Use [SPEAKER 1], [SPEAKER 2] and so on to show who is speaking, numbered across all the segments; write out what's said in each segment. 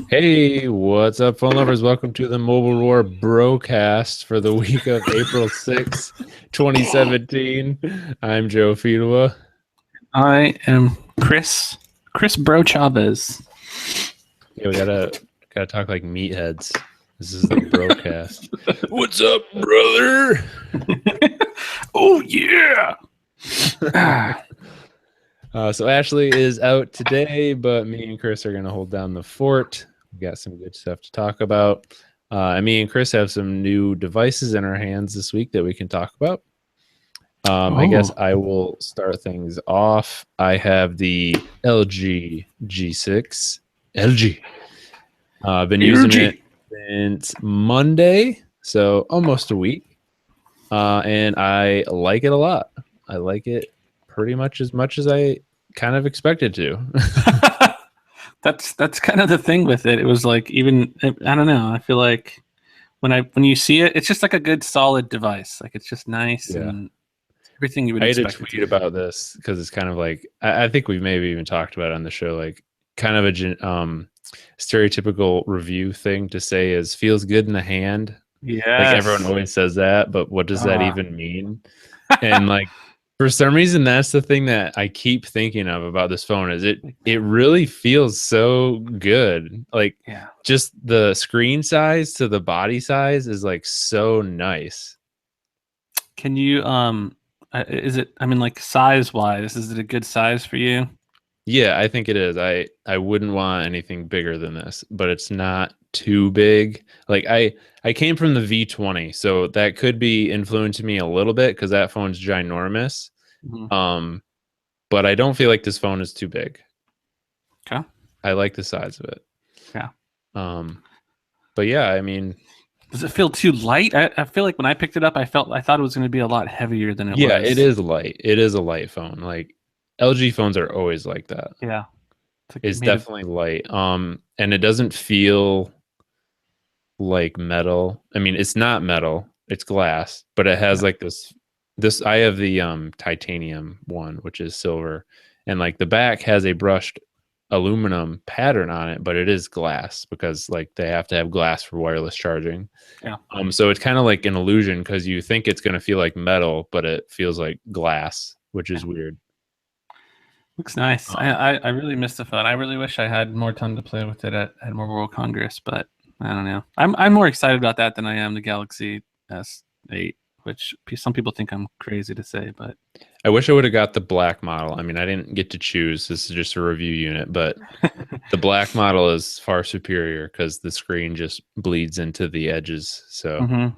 [SPEAKER 1] Hey, what's up, phone lovers? Welcome to the Mobile War Broadcast for the week of April 6th, 2017. I'm Joe Fidua.
[SPEAKER 2] I am Chris Bro Chavez.
[SPEAKER 1] Yeah, we gotta talk like meatheads. This is the broadcast. What's up, brother?
[SPEAKER 2] Oh yeah.
[SPEAKER 1] So Ashley is out today, but me and Chris are gonna hold down the fort. We got some good stuff to talk about. And me and Chris have some new devices in our hands this week that we can talk about. I guess I will start things off. I have the LG G6. LG. I've been using it since Monday, so almost a week. And I like it a lot. I like it pretty much as I kind of expected to.
[SPEAKER 2] That's kind of the thing with it. It was like, even I don't know. I feel like when you see it, it's just like a good solid device. Like it's just nice and everything you would expect.
[SPEAKER 1] I had a tweet about this because it's kind of like I think we maybe even talked about it on the show, like kind of a stereotypical review thing to say is feels good in the hand.
[SPEAKER 2] Yeah,
[SPEAKER 1] like everyone always says that, but what does that even mean? And like for some reason, that's the thing that I keep thinking of about this phone is it really feels so good. Like just the screen size to the body size is like so nice.
[SPEAKER 2] Can you is it, I mean, like size wise, is it a good size for you?
[SPEAKER 1] Yeah, I think it is. I wouldn't want anything bigger than this, but it's not too big. Like I came from the V20, so that could be influencing me a little bit because that phone's ginormous.
[SPEAKER 2] Mm-hmm.
[SPEAKER 1] But I don't feel like this phone is too big.
[SPEAKER 2] Okay.
[SPEAKER 1] I like the size of it.
[SPEAKER 2] Yeah.
[SPEAKER 1] But yeah, I mean,
[SPEAKER 2] does it feel too light? I feel like when I picked it up, I thought it was going to be a lot heavier than it was.
[SPEAKER 1] Yeah, it is light. It is a light phone. Like LG phones are always like that.
[SPEAKER 2] Yeah.
[SPEAKER 1] It's definitely light. And it doesn't feel like metal. I mean, it's not metal. It's glass, but it has like this I have the titanium one, which is silver, and like the back has a brushed aluminum pattern on it, but it is glass because like they have to have glass for wireless charging.
[SPEAKER 2] Yeah.
[SPEAKER 1] So it's kind of like an illusion because you think it's going to feel like metal, but it feels like glass, which is weird.
[SPEAKER 2] Looks nice. I really miss the phone. I really wish I had more time to play with it at Mobile World Congress, but I don't know. I'm more excited about that than I am the Galaxy S8, which some people think I'm crazy to say, but
[SPEAKER 1] I wish I would have got the black model. I mean, I didn't get to choose. This is just a review unit, but the black model is far superior because the screen just bleeds into the edges. So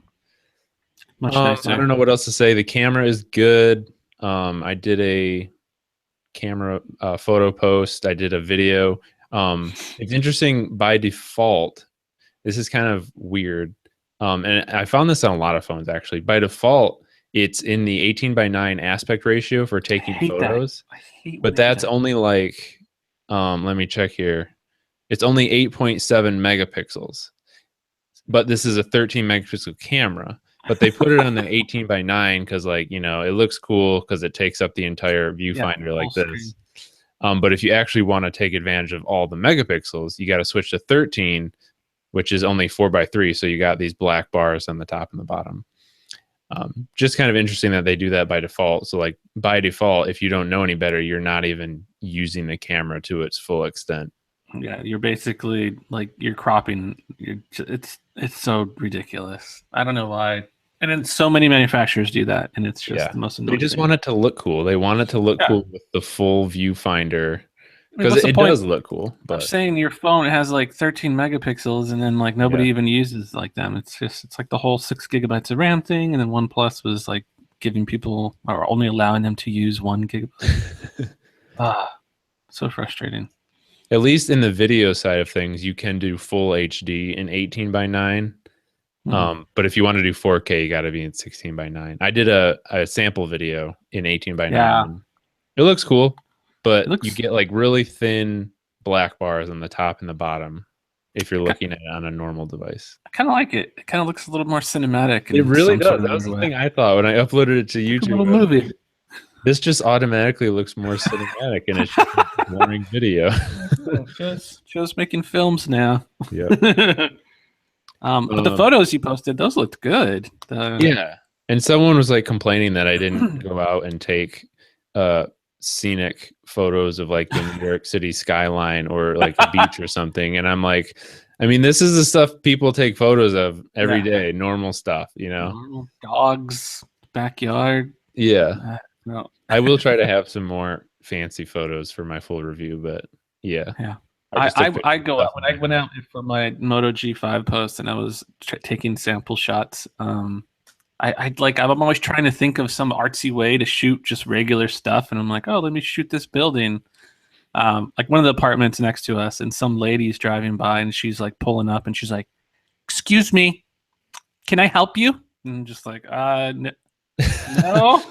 [SPEAKER 2] much nicer.
[SPEAKER 1] I don't know what else to say. The camera is good. I did a camera photo post. I did a video. It's interesting by default. This is kind of weird. And I found this on a lot of phones, actually. By default, it's in the 18:9 aspect ratio for taking photos. But that's only like, let me check here. It's only 8.7 megapixels. But this is a 13 megapixel camera. But they put it on the 18:9 because, like, you know, it looks cool because it takes up the entire viewfinder like this. But if you actually want to take advantage of all the megapixels, you got to switch to 13, which is only 4:3. So you got these black bars on the top and the bottom. Just kind of interesting that they do that by default. So like by default, if you don't know any better, you're not even using the camera to its full extent.
[SPEAKER 2] Yeah, you're basically like you're cropping. It's so ridiculous. I don't know why. And then so many manufacturers do that, and it's just the most annoying.
[SPEAKER 1] They just want it to look cool. They want it to look cool with the full viewfinder. Because it does look cool. But
[SPEAKER 2] I'm saying your phone has like 13 megapixels, and then like nobody even uses like them. It's like the whole 6 gigabytes of RAM thing, and then OnePlus was like giving people or only allowing them to use 1 gigabyte. So frustrating.
[SPEAKER 1] At least in the video side of things, you can do full HD in 18:9. But if you want to do 4K, you got to be in 16:9. I did a sample video in 18:9.
[SPEAKER 2] Yeah,
[SPEAKER 1] it looks cool. But you get like really thin black bars on the top and the bottom if you're looking at it on a normal device.
[SPEAKER 2] I kind of like it. It kind of looks a little more cinematic.
[SPEAKER 1] It really does. That was the thing I thought when I uploaded it to YouTube.
[SPEAKER 2] A little movie.
[SPEAKER 1] This just automatically looks more cinematic, and it's just a boring video.
[SPEAKER 2] Yeah, Joe's making films now.
[SPEAKER 1] Yep.
[SPEAKER 2] But the photos you posted, those looked good.
[SPEAKER 1] Yeah. And someone was like complaining that I didn't go out and take uh scenic photos of like the New York City skyline or like a beach or something. And I'm like, I mean, this is the stuff people take photos of every
[SPEAKER 2] Yeah.
[SPEAKER 1] day, normal stuff, you know?
[SPEAKER 2] Normal dogs, backyard.
[SPEAKER 1] Yeah.
[SPEAKER 2] No.
[SPEAKER 1] I will try to have some more fancy photos for my full review, but yeah.
[SPEAKER 2] Yeah.
[SPEAKER 1] I just took
[SPEAKER 2] I
[SPEAKER 1] pictures of
[SPEAKER 2] go
[SPEAKER 1] stuff
[SPEAKER 2] out when
[SPEAKER 1] in
[SPEAKER 2] I
[SPEAKER 1] my
[SPEAKER 2] went
[SPEAKER 1] house.
[SPEAKER 2] out for my Moto G5 post and I was taking sample shots. I'm always trying to think of some artsy way to shoot just regular stuff, and I'm like, oh, let me shoot this building. Like one of the apartments next to us, and some lady's driving by, and she's like pulling up, and she's like, "Excuse me, can I help you?" And I'm just like, no.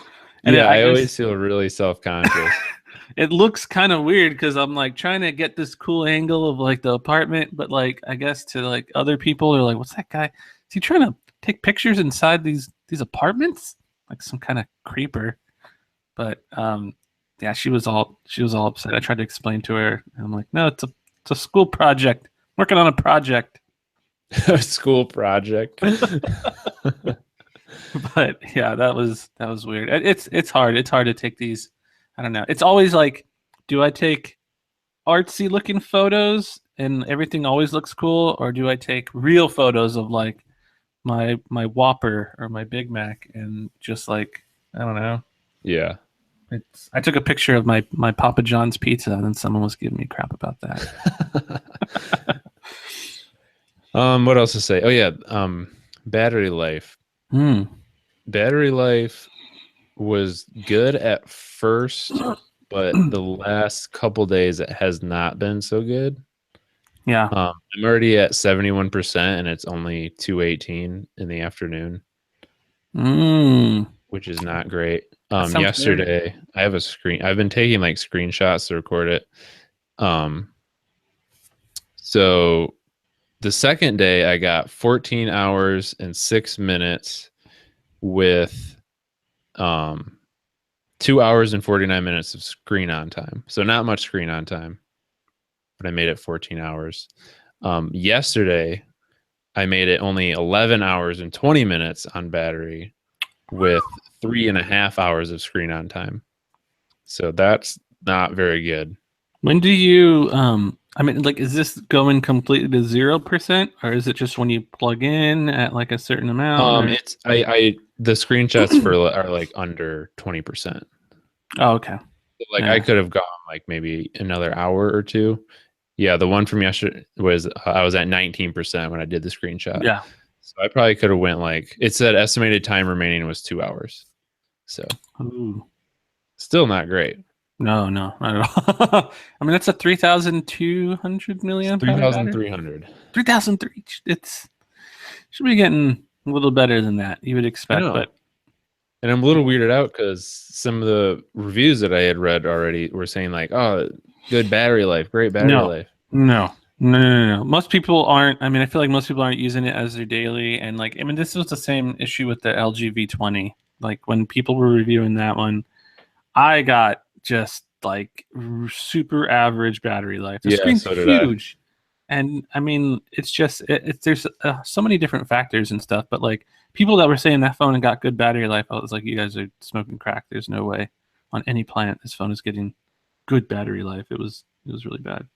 [SPEAKER 2] And
[SPEAKER 1] Yeah,
[SPEAKER 2] I
[SPEAKER 1] I always
[SPEAKER 2] guess
[SPEAKER 1] feel really self-conscious.
[SPEAKER 2] it looks kind of weird because I'm like trying to get this cool angle of like the apartment, but like I guess to like other people are like, "What's that guy? Is he trying to take pictures inside these apartments? Like some kind of creeper?" But yeah, she was all upset. I tried to explain to her, and I'm like, "No, it's a school project. Working on a project."
[SPEAKER 1] A school project.
[SPEAKER 2] But yeah, that was weird. It's hard. It's hard to take these. I don't know. It's always like, do I take artsy looking photos and everything always looks cool, or do I take real photos of like my Whopper or my Big Mac and just like I don't know.
[SPEAKER 1] Yeah.
[SPEAKER 2] I took a picture of my Papa John's pizza and then someone was giving me crap about that.
[SPEAKER 1] What else to say? Oh yeah, battery life.
[SPEAKER 2] Hmm.
[SPEAKER 1] Battery life was good at first, but the last couple days it has not been so good.
[SPEAKER 2] Yeah.
[SPEAKER 1] I'm already at 71% and it's only 2:18 in the afternoon,
[SPEAKER 2] Mm.
[SPEAKER 1] which is not great.
[SPEAKER 2] That sounds weird.
[SPEAKER 1] Yesterday I have a screen. I've been taking like screenshots to record it. Um, so the second day I got 14 hours and 6 minutes with um 2 hours and 49 minutes of screen on time. So not much screen on time, but I made it 14 hours. Yesterday I made it only 11 hours and 20 minutes on battery with 3.5 hours of screen on time. So that's not very good.
[SPEAKER 2] When do you I mean like is this going completely to 0% or is it just when you plug in at like a certain amount or
[SPEAKER 1] It's I the screenshots for are like under 20%.
[SPEAKER 2] Oh, okay.
[SPEAKER 1] Like I
[SPEAKER 2] Yeah.
[SPEAKER 1] could have gone like maybe another hour or two. Yeah, the one from yesterday was I was at 19% when I did the screenshot.
[SPEAKER 2] Yeah.
[SPEAKER 1] So I probably could have went like it said estimated time remaining was 2 hours. So
[SPEAKER 2] Ooh.
[SPEAKER 1] still not great.
[SPEAKER 2] No, no, not at all. I mean that's a 3,200
[SPEAKER 1] It's
[SPEAKER 2] milliamp hour battery.
[SPEAKER 1] 3,300.
[SPEAKER 2] 3,003. It's should be getting a little better than that. You would
[SPEAKER 1] I
[SPEAKER 2] expect,
[SPEAKER 1] know.
[SPEAKER 2] but
[SPEAKER 1] And I'm a little weirded out because some of the reviews that I had read already were saying like, "Oh, good battery life, great battery
[SPEAKER 2] no,
[SPEAKER 1] life."
[SPEAKER 2] no, no, no, no, no. Most people aren't. I mean, I feel like most people aren't using it as their daily. And like, I mean, this was the same issue with the LG V20. Like when people were reviewing that one, I got just like super average battery life. The
[SPEAKER 1] Yeah,
[SPEAKER 2] screen's
[SPEAKER 1] so did I.
[SPEAKER 2] huge, and I mean, it's just there's so many different factors and stuff. But like people that were saying that phone and got good battery life, I was like, you guys are smoking crack. There's no way on any planet this phone is getting good battery life. It was really bad.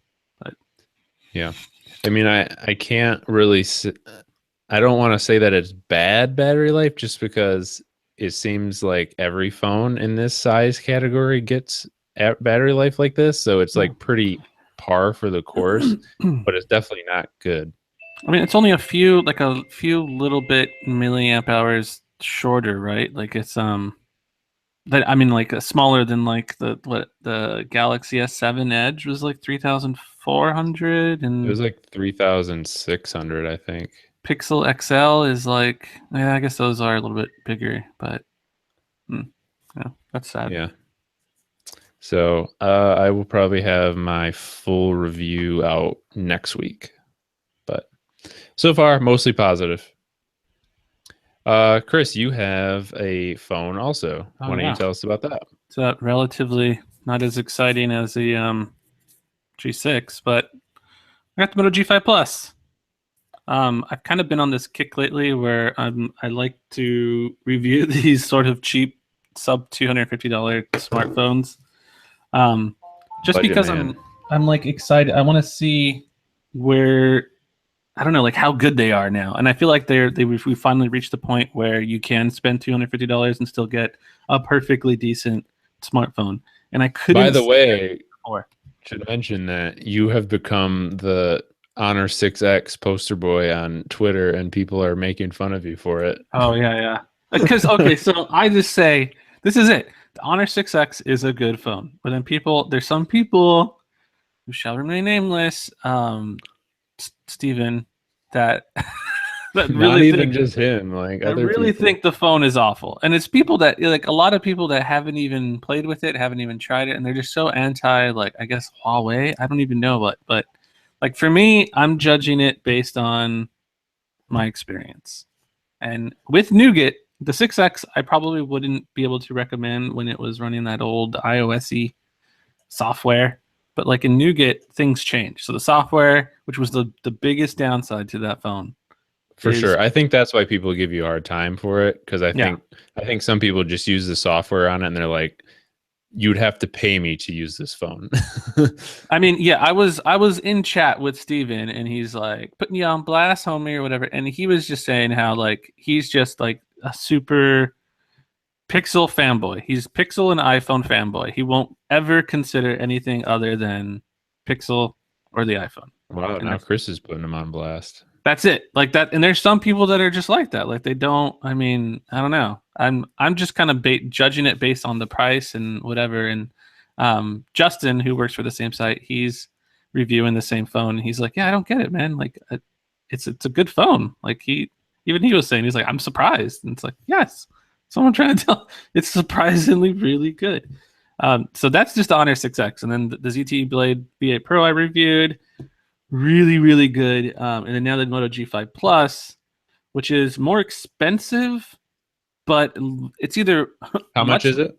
[SPEAKER 2] But
[SPEAKER 1] Yeah. I mean, I can't really I don't want to say that it's bad battery life just because it seems like every phone in this size category gets battery life like this, so it's like pretty par for the course, but it's definitely not good.
[SPEAKER 2] I mean, it's only like a few little bit milliamp hours shorter, right? Like it's that I mean, like smaller than like the Galaxy S7 Edge was like 3,400,
[SPEAKER 1] It
[SPEAKER 2] and
[SPEAKER 1] was like 3,600, I think.
[SPEAKER 2] Pixel XL is like yeah, I guess those are a little bit bigger, but hmm, yeah, that's sad.
[SPEAKER 1] Yeah. So, I will probably have my full review out next week. But so far, mostly positive. Chris, you have a phone also.
[SPEAKER 2] Oh
[SPEAKER 1] Why don't you
[SPEAKER 2] yeah,
[SPEAKER 1] tell us about that?
[SPEAKER 2] it's relatively not as exciting as the G6, but I got the Moto G5 Plus. I've kind of been on this kick lately where I like to review these sort of cheap sub $250 smartphones. Just
[SPEAKER 1] Budget
[SPEAKER 2] because
[SPEAKER 1] man.
[SPEAKER 2] I'm like excited. I want to see where I don't know, like how good they are now. And I feel like we finally reached the point where you can spend $250 and still get a perfectly decent smartphone. And I couldn't.
[SPEAKER 1] By the way,
[SPEAKER 2] before.
[SPEAKER 1] should mention that you have become the Honor 6X poster boy on Twitter, and people are making fun of you for it.
[SPEAKER 2] Oh yeah. Because okay, so I just say this is it. The Honor 6X is a good phone, but then there's some people who shall remain nameless, Steven, that that
[SPEAKER 1] Not
[SPEAKER 2] really
[SPEAKER 1] even
[SPEAKER 2] think
[SPEAKER 1] just him, like
[SPEAKER 2] I
[SPEAKER 1] other
[SPEAKER 2] really
[SPEAKER 1] people.
[SPEAKER 2] think the phone is awful. And it's people that like a lot of people that haven't even played with it, haven't even tried it, and they're just so anti like I guess Huawei. I don't even know what, but like for me, I'm judging it based on my experience. And with Nougat, the 6X I probably wouldn't be able to recommend when it was running that old iOS-y software. But like in Nougat, things change. So the software, which was the biggest downside to that phone,
[SPEAKER 1] For
[SPEAKER 2] is
[SPEAKER 1] sure. I think that's why people give you a hard time for it, because
[SPEAKER 2] yeah.
[SPEAKER 1] I think some people just use the software on it and they're like, you'd have to pay me to use this phone.
[SPEAKER 2] I mean, yeah, I was in chat with Steven and he's like putting you on blast, homie, or whatever. And he was just saying how like he's just like a super Pixel fanboy. He's Pixel and iPhone fanboy. He won't ever consider anything other than Pixel or the iPhone.
[SPEAKER 1] Wow,
[SPEAKER 2] And
[SPEAKER 1] now Chris is putting him on blast.
[SPEAKER 2] that's it. Like that. And there's some people that are just like that. Like they don't, I mean, I don't know. I'm just kind of judging it based on the price and whatever. And Justin, who works for the same site, he's reviewing the same phone. He's like, yeah, I don't get it, man. Like it's a good phone. Like he was saying, he's like, I'm surprised. And it's like, yes, someone trying to tell it's surprisingly really good. So that's just the Honor 6X. And then the ZTE Blade V8 Pro I reviewed. Really, really good. And then now the Moto G5 Plus, which is more expensive, but it's either
[SPEAKER 1] How much is it?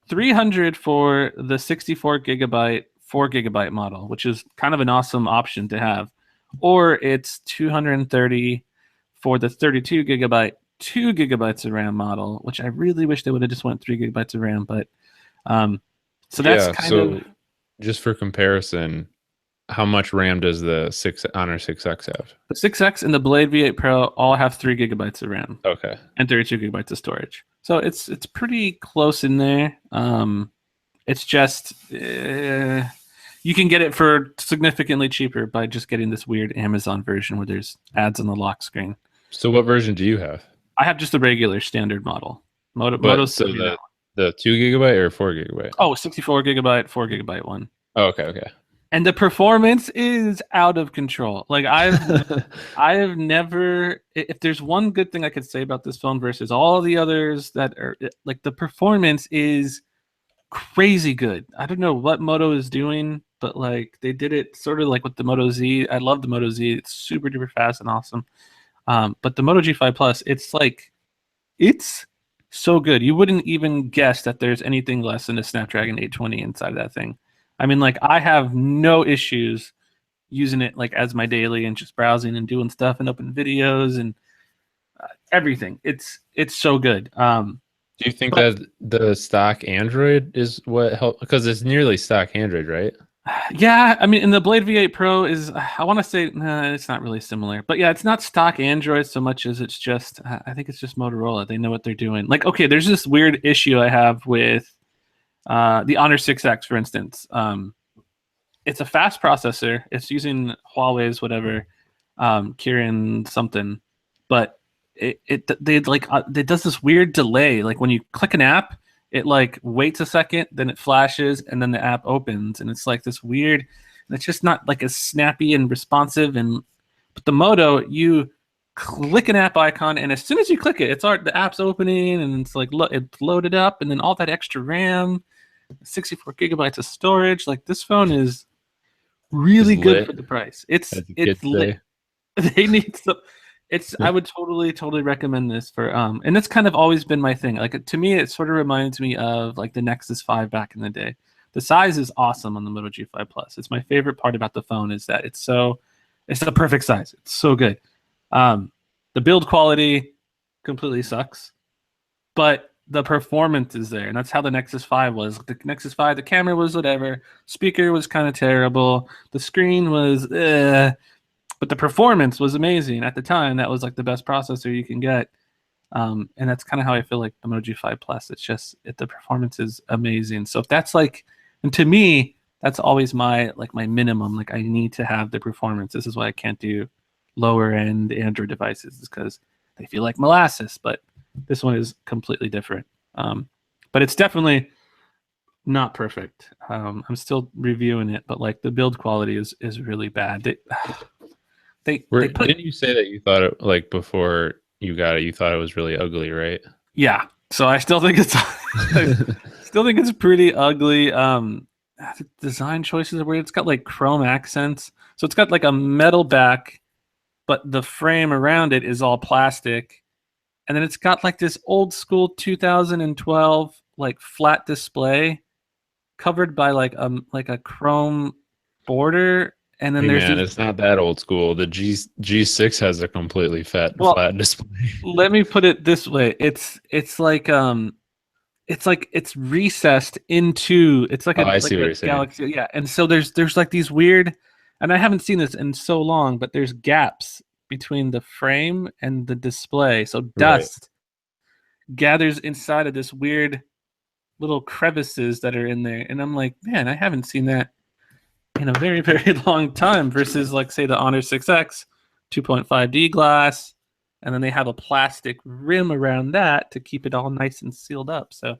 [SPEAKER 2] 300 for the 64 gigabyte 4 GB model, which is kind of an awesome option to have, or it's 230 for the 32 gigabyte 2 GB of RAM model, which I really wish they would have just went 3 GB of RAM. But so that's kind of
[SPEAKER 1] just for comparison, how much RAM does the Honor 6X have?
[SPEAKER 2] the 6X and the Blade V8 Pro all have 3 GB of RAM.
[SPEAKER 1] Okay.
[SPEAKER 2] And 32 GB of storage. So it's pretty close in there. It's just you can get it for significantly cheaper by just getting this weird Amazon version where there's ads on the lock screen.
[SPEAKER 1] So what version do you have?
[SPEAKER 2] I have just the regular standard model. Moto
[SPEAKER 1] so the 2 GB or 4 GB?
[SPEAKER 2] Oh, 64 gigabyte, 4 GB one.
[SPEAKER 1] Oh, okay.
[SPEAKER 2] And the performance is out of control. Like I've never. If there's one good thing I could say about this phone versus all the others that are like the performance is crazy good. I don't know what Moto is doing, but like they did it sort of like with the Moto Z. I love the Moto Z. It's super duper fast and awesome. But the Moto G5 Plus, it's so good. You wouldn't even guess that there's anything less than a Snapdragon 820 inside of that thing. I mean, like I have no issues using it like as my daily and just browsing and doing stuff and open videos and everything. It's so good.
[SPEAKER 1] Do you think that the stock Android is what helped? Because it's nearly stock Android, right?
[SPEAKER 2] Yeah, I mean, and the Blade V8 Pro is, I want to say, it's not really similar. But yeah, it's not stock Android so much as it's just, I think it's just Motorola. They know what they're doing. Like, okay, there's this weird issue I have with the Honor 6X, for instance. It's a fast processor. It's using Huawei's whatever, Kirin something. But it does this weird delay. Like when you click an app, it like waits a second, then it flashes, and then the app opens, and it's like this weird. And it's just not like as snappy and responsive. But the Moto, you click an app icon, and as soon as you click it, the app's opening, and it's like it's loaded up, and then all that extra RAM, 64 gigabytes of storage. Like this phone is really good for the price. It's lit. They need some. I would totally recommend this for and it's kind of always been my thing. Like to me, it sort of reminds me of like the Nexus 5 back in the day, The size is awesome on the Moto G5 Plus. It's my favorite part about the phone is that it's the perfect size. It's so good. The build quality completely sucks, but the performance is there, and that's how the Nexus 5 was. The Nexus 5, the camera was whatever, speaker was kind of terrible, the screen was but the performance was amazing at the time. That was like the best processor you can get. And that's kind of how I feel like the Moto G5 Plus. It's just the performance is amazing. So if that's like, and to me, that's always my minimum. Like I need to have the performance. This is why I can't do lower end Android devices, is because they feel like molasses. But this one is completely different. But it's definitely not perfect. I'm still reviewing it, but like the build quality is really bad.
[SPEAKER 1] Didn't you say that you thought it, like before you got it, you thought it was really ugly, right?
[SPEAKER 2] Yeah. So I still think it's pretty ugly. The design choices are weird. It's got like chrome accents. So it's got like a metal back, but the frame around it is all plastic. And then it's got like this old school 2012 like flat display covered by like a chrome border. And then
[SPEAKER 1] Hey
[SPEAKER 2] there's
[SPEAKER 1] man,
[SPEAKER 2] these,
[SPEAKER 1] it's not that old school. The G6 has a completely
[SPEAKER 2] well,
[SPEAKER 1] flat display.
[SPEAKER 2] let me put it this way. It's like it's recessed into, it's like
[SPEAKER 1] Oh,
[SPEAKER 2] a
[SPEAKER 1] I see what you're saying.
[SPEAKER 2] galaxy. Yeah. And so there's like these weird, and I haven't seen this in so long, but there's gaps between the frame and the display. So
[SPEAKER 1] Right.
[SPEAKER 2] dust gathers inside of this weird little crevices that are in there. And I'm like, man, I haven't seen that in a very, very long time versus like say the Honor 6X 2.5D glass. And then they have a plastic rim around that to keep it all nice and sealed up. So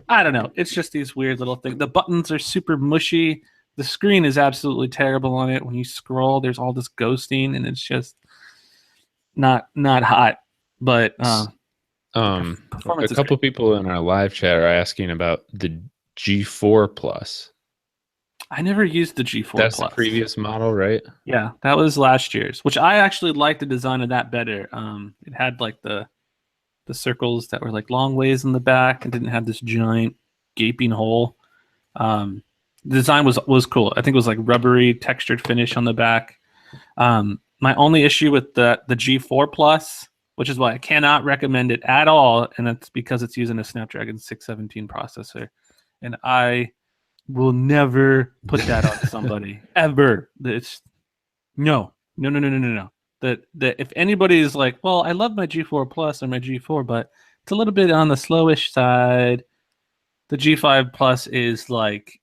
[SPEAKER 2] I don't know. It's just these weird little things. The buttons are super mushy. The screen is absolutely terrible on it. When you scroll, there's all this ghosting, and it's just not hot. But
[SPEAKER 1] A
[SPEAKER 2] performance is
[SPEAKER 1] couple
[SPEAKER 2] great.
[SPEAKER 1] people in our live chat are asking about the G4 Plus.
[SPEAKER 2] I never used the G4
[SPEAKER 1] That's the
[SPEAKER 2] Plus.
[SPEAKER 1] previous model, right?
[SPEAKER 2] Yeah, that was last year's, which I actually liked the design of that better. It had like the circles that were like long ways in the back and didn't have this giant gaping hole. The design was cool. I think it was like rubbery textured finish on the back. My only issue with the G4 Plus, which is why I cannot recommend it at all, and that's because it's using a Snapdragon 617 processor, and I will never put that on somebody ever. It's no. That if anybody is like, well, I love my G4 Plus or my G4, but it's a little bit on the slowish side. The G5 Plus is like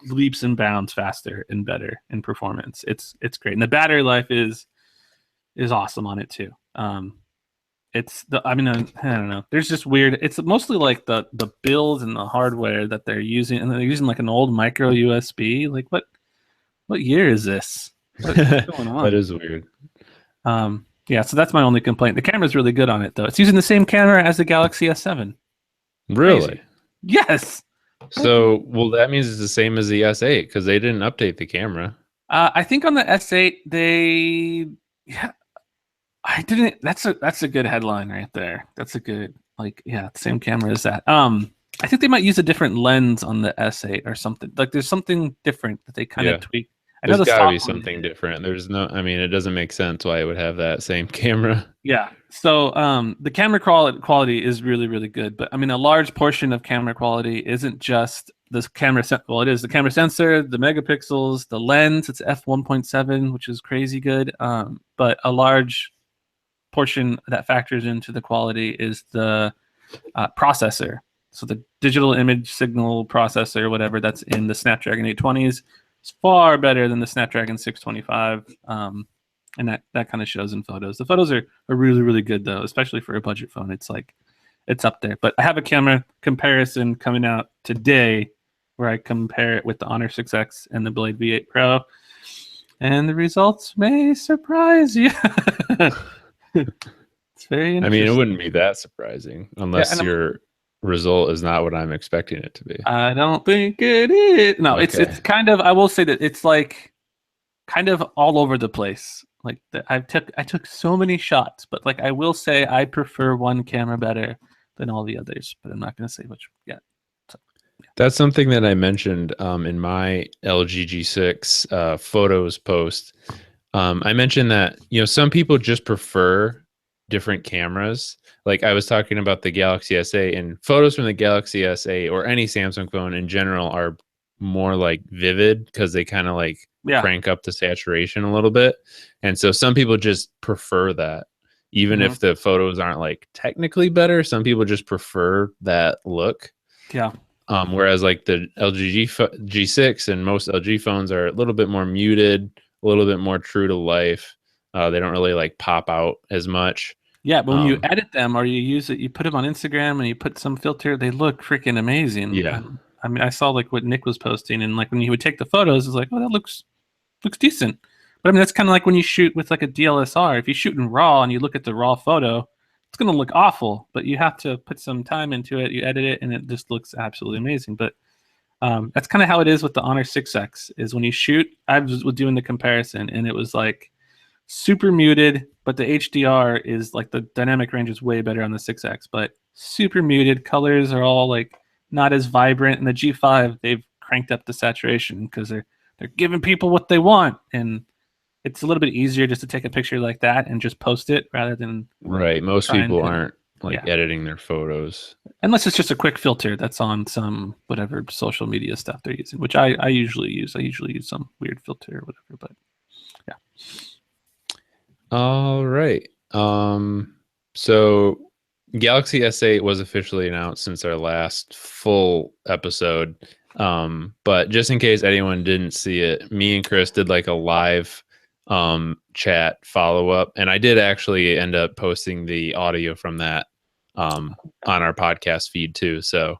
[SPEAKER 2] leaps and bounds faster and better in performance. It's great, and the battery life is awesome on it too. I don't know. There's just weird. It's mostly like the build and the hardware that they're using, and they're using like an old micro USB. Like what year is this? What's going on?
[SPEAKER 1] That is weird.
[SPEAKER 2] Yeah, so that's my only complaint. The camera's really good on it though. It's using the same camera as the Galaxy S7.
[SPEAKER 1] Really?
[SPEAKER 2] Crazy. Yes.
[SPEAKER 1] So, well, that means it's the same as the S8 because they didn't update the camera.
[SPEAKER 2] I think on the S8 yeah, I didn't. That's a good headline right there. That's a good same camera as that. I think they might use a different lens on the S8 or something. Like there's something different that they kind of tweak. I know
[SPEAKER 1] There's
[SPEAKER 2] the
[SPEAKER 1] got to be
[SPEAKER 2] software
[SPEAKER 1] something different. There's no, I mean, it doesn't make sense why it would have that same camera.
[SPEAKER 2] Yeah. So the camera quality is really, really good. But I mean, a large portion of camera quality isn't just this camera. Well, it is the camera sensor, the megapixels, the lens. It's f1.7, which is crazy good. But a large portion that factors into the quality is the processor. So the digital image signal processor, whatever that's in the Snapdragon 820s, is far better than the Snapdragon 625. And that kind of shows in photos. The photos are really, really good though, especially for a budget phone. It's like it's up there. But I have a camera comparison coming out today where I compare it with the Honor 6X and the Blade V8 Pro, and the results may surprise you. It's very interesting.
[SPEAKER 1] I mean, it wouldn't be that surprising unless your result is not what I'm expecting it to be.
[SPEAKER 2] I don't think it is. No,
[SPEAKER 1] Okay.
[SPEAKER 2] it's kind of. I will say that it's like kind of all over the place. Like I took so many shots, but like I will say I prefer one camera better than all the others, but I'm not going to say which yet. So.
[SPEAKER 1] That's something that I mentioned in my LG G6 photos post. I mentioned that, some people just prefer different cameras. Like I was talking about the Galaxy S8, and photos from the Galaxy S8 or any Samsung phone in general are more like vivid because they kind of like
[SPEAKER 2] Yeah.
[SPEAKER 1] crank up the saturation a little bit. And so some people just prefer that. Even
[SPEAKER 2] Hmm.
[SPEAKER 1] if the photos aren't like technically better, some people just prefer that look.
[SPEAKER 2] Yeah.
[SPEAKER 1] Whereas like the LG G6 and most LG phones are a little bit more muted, a little bit more true to life. They don't really like pop out as much.
[SPEAKER 2] Yeah, but when you
[SPEAKER 1] Um,
[SPEAKER 2] edit them or you use it, you put them on Instagram and you put some filter, they look freaking amazing.
[SPEAKER 1] yeah,
[SPEAKER 2] I mean, I saw like what Nick was posting, and like when he would take the photos, it's like, oh, that looks decent. But I mean, that's kind of like when you shoot with like a DLSR. If you shoot in RAW and you look at the RAW photo, it's gonna look awful. But you have to put some time into it. You edit it, and it just looks absolutely amazing. But that's kind of how it is with the Honor 6X. Is when you shoot, I was doing the comparison, and it was like super muted, but the HDR is like the dynamic range is way better on the 6X, but super muted. Colors are all like not as vibrant. And the G5, they've cranked up the saturation because they're giving people what they want. And it's a little bit easier just to take a picture like that and just post it rather than
[SPEAKER 1] right. Most
[SPEAKER 2] trying
[SPEAKER 1] people
[SPEAKER 2] to,
[SPEAKER 1] aren't like
[SPEAKER 2] yeah.
[SPEAKER 1] editing their photos.
[SPEAKER 2] Unless it's just a quick filter that's on some whatever social media stuff they're using, which I usually use. I usually use some weird filter or whatever, but yeah.
[SPEAKER 1] All right. So Galaxy S8 was officially announced since our last full episode. But just in case anyone didn't see it, me and Chris did like a live chat follow up, and I did actually end up posting the audio from that on our podcast feed too. So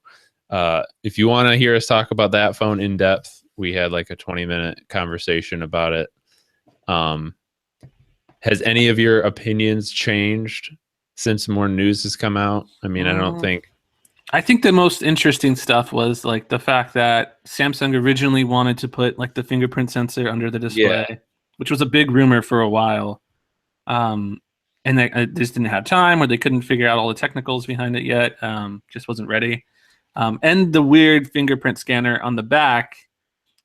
[SPEAKER 1] if you want to hear us talk about that phone in depth, we had like a 20-minute conversation about it. Has any of your opinions changed since more news has come out? I mean, I don't
[SPEAKER 2] Mm,
[SPEAKER 1] think.
[SPEAKER 2] I think the most interesting stuff was like the fact that Samsung originally wanted to put like the fingerprint sensor under the
[SPEAKER 1] Yeah.
[SPEAKER 2] display, which was a big rumor for a while. Um, and they just didn't have time or they couldn't figure out all the technicals behind it yet. Just wasn't ready. And the weird fingerprint scanner on the back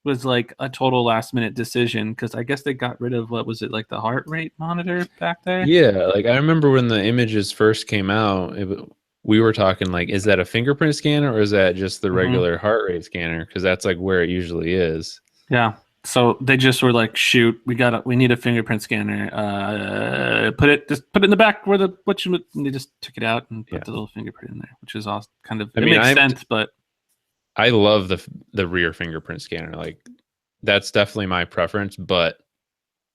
[SPEAKER 2] was like a total last minute decision because I guess they got rid of what was it like the heart rate monitor back there?
[SPEAKER 1] Yeah, like I remember when the images first came out, we were talking like, is that a fingerprint scanner or is that just the
[SPEAKER 2] Hmm.
[SPEAKER 1] regular heart rate scanner? Because that's like where it usually is.
[SPEAKER 2] Yeah. So they just were like, shoot, we need a fingerprint scanner. Put it in the back where and they just took it out and
[SPEAKER 1] Yeah.
[SPEAKER 2] put the little fingerprint in there, which is awesome. Kind of,
[SPEAKER 1] I
[SPEAKER 2] it
[SPEAKER 1] mean,
[SPEAKER 2] makes sense, but
[SPEAKER 1] I love the rear fingerprint scanner. Like that's definitely my preference, but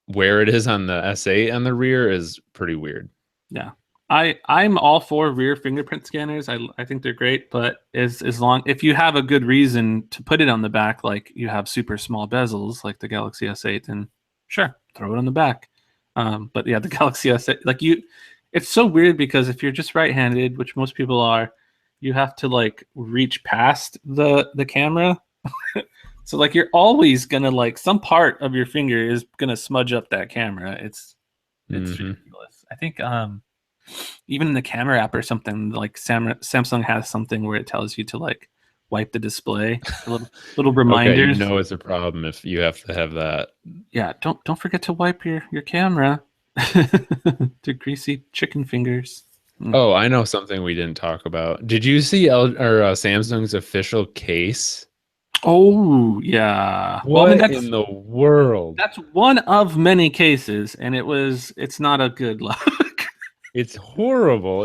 [SPEAKER 1] where it is on the S8 on the rear is pretty weird.
[SPEAKER 2] yeah. I'm all for rear fingerprint scanners. I think they're great, but as long if you have a good reason to put it on the back, like you have super small bezels like the Galaxy S8, then sure, throw it on the back. But yeah, the Galaxy S8, like it's so weird because if you're just right-handed, which most people are, you have to like reach past the camera. So like you're always gonna like some part of your finger is gonna smudge up that camera. It's
[SPEAKER 1] Hmm.
[SPEAKER 2] ridiculous. I think even in the camera app or something like Samsung has something where it tells you to like wipe the display, little
[SPEAKER 1] Okay,
[SPEAKER 2] reminders.
[SPEAKER 1] it's a problem if you have to have that.
[SPEAKER 2] Yeah, don't forget to wipe your camera. To greasy chicken fingers. Mm.
[SPEAKER 1] Oh, I know something we didn't talk about. Did you see Samsung's official case?
[SPEAKER 2] Oh yeah. Well, I mean
[SPEAKER 1] What in the world?
[SPEAKER 2] that's one of many cases, and it's not a good look.
[SPEAKER 1] It's horrible.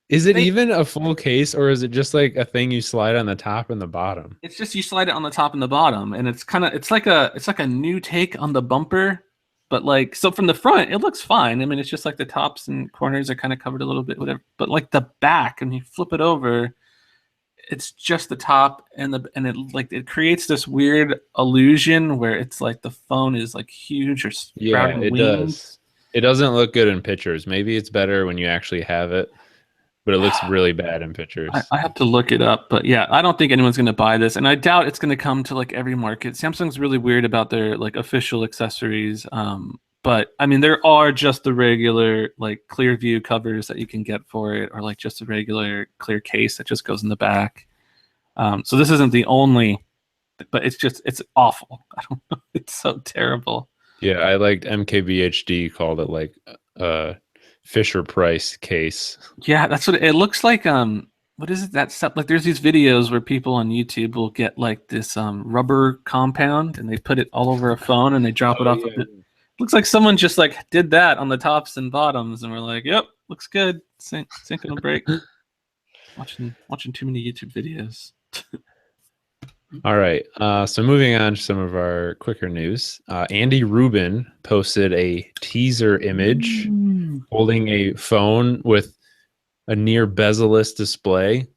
[SPEAKER 1] Is it
[SPEAKER 2] They
[SPEAKER 1] even a full case or is it just like a thing you slide on the top and the bottom?
[SPEAKER 2] It's just you slide it on the top and the bottom, and it's like a new take on the bumper, but like so from the front it looks fine. I mean, it's just like the tops and corners are kind of covered a little bit, whatever. But like the back, and you flip it over, it's just the top and it like it creates this weird illusion where it's like the phone is like huge or
[SPEAKER 1] Yeah,
[SPEAKER 2] sprouting
[SPEAKER 1] it
[SPEAKER 2] wings.
[SPEAKER 1] does. It doesn't look good in pictures. Maybe it's better when you actually have it, but it looks really bad in pictures.
[SPEAKER 2] I have to look it up, but yeah, I don't think anyone's going to buy this, and I doubt it's going to come to like every market. Samsung's really weird about their like official accessories, but I mean there are just the regular like clear view covers that you can get for it, or like just a regular clear case that just goes in the back. So this isn't the only, but it's awful. I don't know. It's so terrible.
[SPEAKER 1] Yeah, I liked MKBHD called it like Fisher Price case.
[SPEAKER 2] Yeah, that's what it looks like. What is it? That stuff like there's these videos where people on YouTube will get like this rubber compound and they put it all over a phone and they drop it
[SPEAKER 1] Oh
[SPEAKER 2] off
[SPEAKER 1] yeah.
[SPEAKER 2] of it. Looks like someone just like did that on the tops and bottoms and we're like, yep, looks good. Sync and break. Watching too many YouTube videos.
[SPEAKER 1] All right. So moving on to some of our quicker news. Andy Rubin posted a teaser image holding a phone with a near bezel-less display.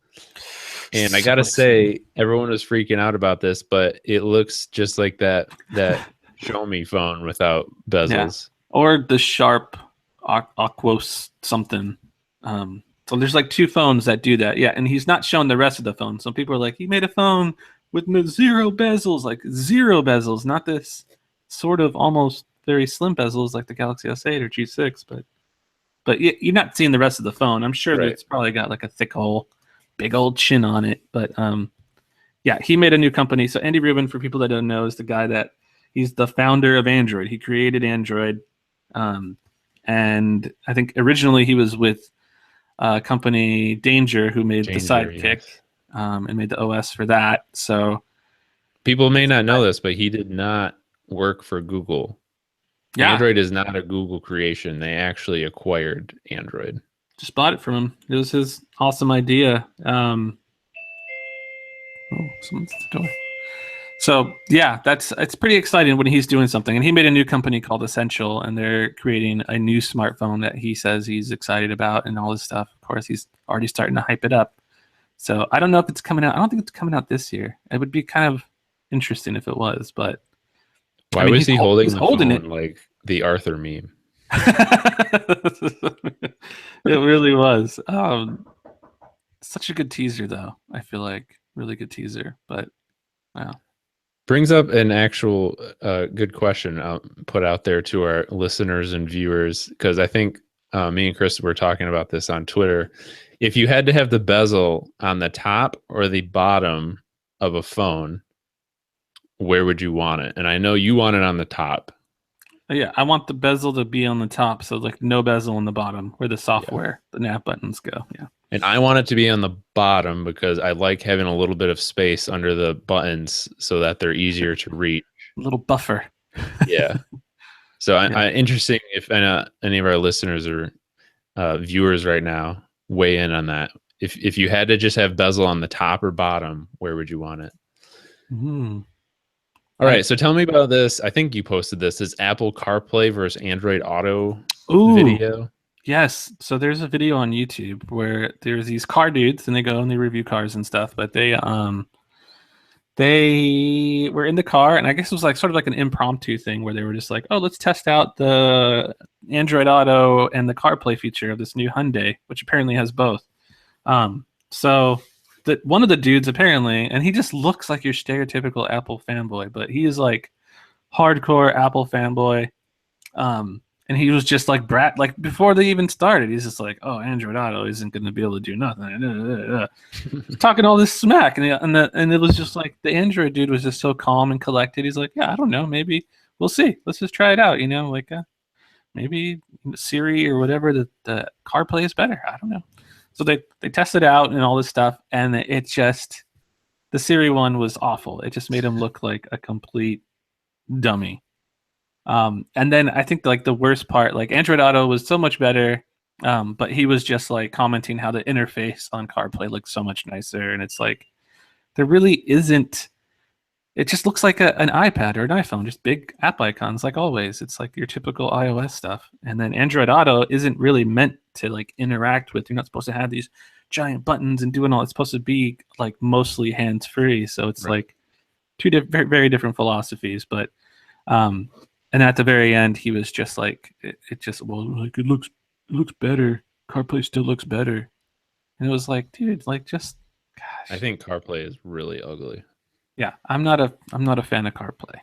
[SPEAKER 1] And I gotta say, everyone was freaking out about this, but it looks just like that Xiaomi phone without bezels.
[SPEAKER 2] Yeah. Or the Sharp Aquos something. So there's like two phones that do that. Yeah, and he's not showing the rest of the phone. Some people are like, he made a phone with zero bezels, like zero bezels, not this sort of almost very slim bezels like the Galaxy S8 or G6, but you're not seeing the rest of the phone. I'm sure that it's probably got like a thick hole, big old chin on it. But yeah, he made a new company. So Andy Rubin, for people that don't know, is the guy that he's the founder of Android. He created Android, and I think originally he was with company Danger, who made the Sidekick. Yes. And made the OS for that. So
[SPEAKER 1] people may not know this, but he did not work for Google. Yeah. Android is not a Google creation. They actually acquired Android.
[SPEAKER 2] Just bought it from him. It was his awesome idea. Oh, someone's at the door. So yeah, it's pretty exciting when he's doing something. And he made a new company called Essential, and they're creating a new smartphone that he says he's excited about and all this stuff. Of course, he's already starting to hype it up. So I don't know if it's coming out. I don't think it's coming out this year. It would be kind of interesting if it was, but
[SPEAKER 1] why was he holding the phone it like the Arthur meme?
[SPEAKER 2] It really was. Such a good teaser, though. I feel like really good teaser, but wow.
[SPEAKER 1] Brings up an actual good question I'll put out there to our listeners and viewers, because I think me and Chris were talking about this on Twitter. If you had to have the bezel on the top or the bottom of a phone, where would you want it? And I know you want it on the top.
[SPEAKER 2] Yeah, I want the bezel to be on the top, so like no bezel on the bottom where the software, the nav buttons go. Yeah.
[SPEAKER 1] And I want it to be on the bottom because I like having a little bit of space under the buttons so that they're easier to reach.
[SPEAKER 2] A little buffer.
[SPEAKER 1] Yeah. So I interesting if any of our listeners or viewers right now weigh in on that. If you had to just have bezel on the top or bottom, where would you want it? All right, so tell me about this. I think you posted this. This Apple CarPlay versus Android Auto video.
[SPEAKER 2] Yes. So there's a video on YouTube where there's these car dudes and they go and they review cars and stuff, but they were in the car, and I guess it was like sort of like an impromptu thing where they were just like, oh, let's test out the Android Auto and the CarPlay feature of this new Hyundai, which apparently has both. So one of the dudes apparently, and he just looks like your stereotypical Apple fanboy, but he is like hardcore Apple fanboy. And he was just like brat, like before they even started, he's just like, oh, Android Auto isn't going to be able to do nothing. Talking all this smack. And it was just like the Android dude was just so calm and collected. He's like, yeah, I don't know. Maybe we'll see. Let's just try it out. Like maybe Siri or whatever, the CarPlay is better. I don't know. So they tested out and all this stuff. And it just, the Siri one was awful. It just made him look like a complete dummy. And then I think like the worst part, like Android Auto was so much better, but he was just like commenting how the interface on CarPlay looks so much nicer, and it's like there really isn't. It just looks like an iPad or an iPhone, just big app icons like always. It's like your typical iOS stuff, and then Android Auto isn't really meant to like interact with. You're not supposed to have these giant buttons and doing all. It's supposed to be like mostly hands free, so it's like two very, very different philosophies, but. And at the very end, he was just like, it looks better. CarPlay still looks better. And it was like, dude, like just, gosh.
[SPEAKER 1] I think CarPlay is really ugly.
[SPEAKER 2] Yeah, I'm not a fan of CarPlay,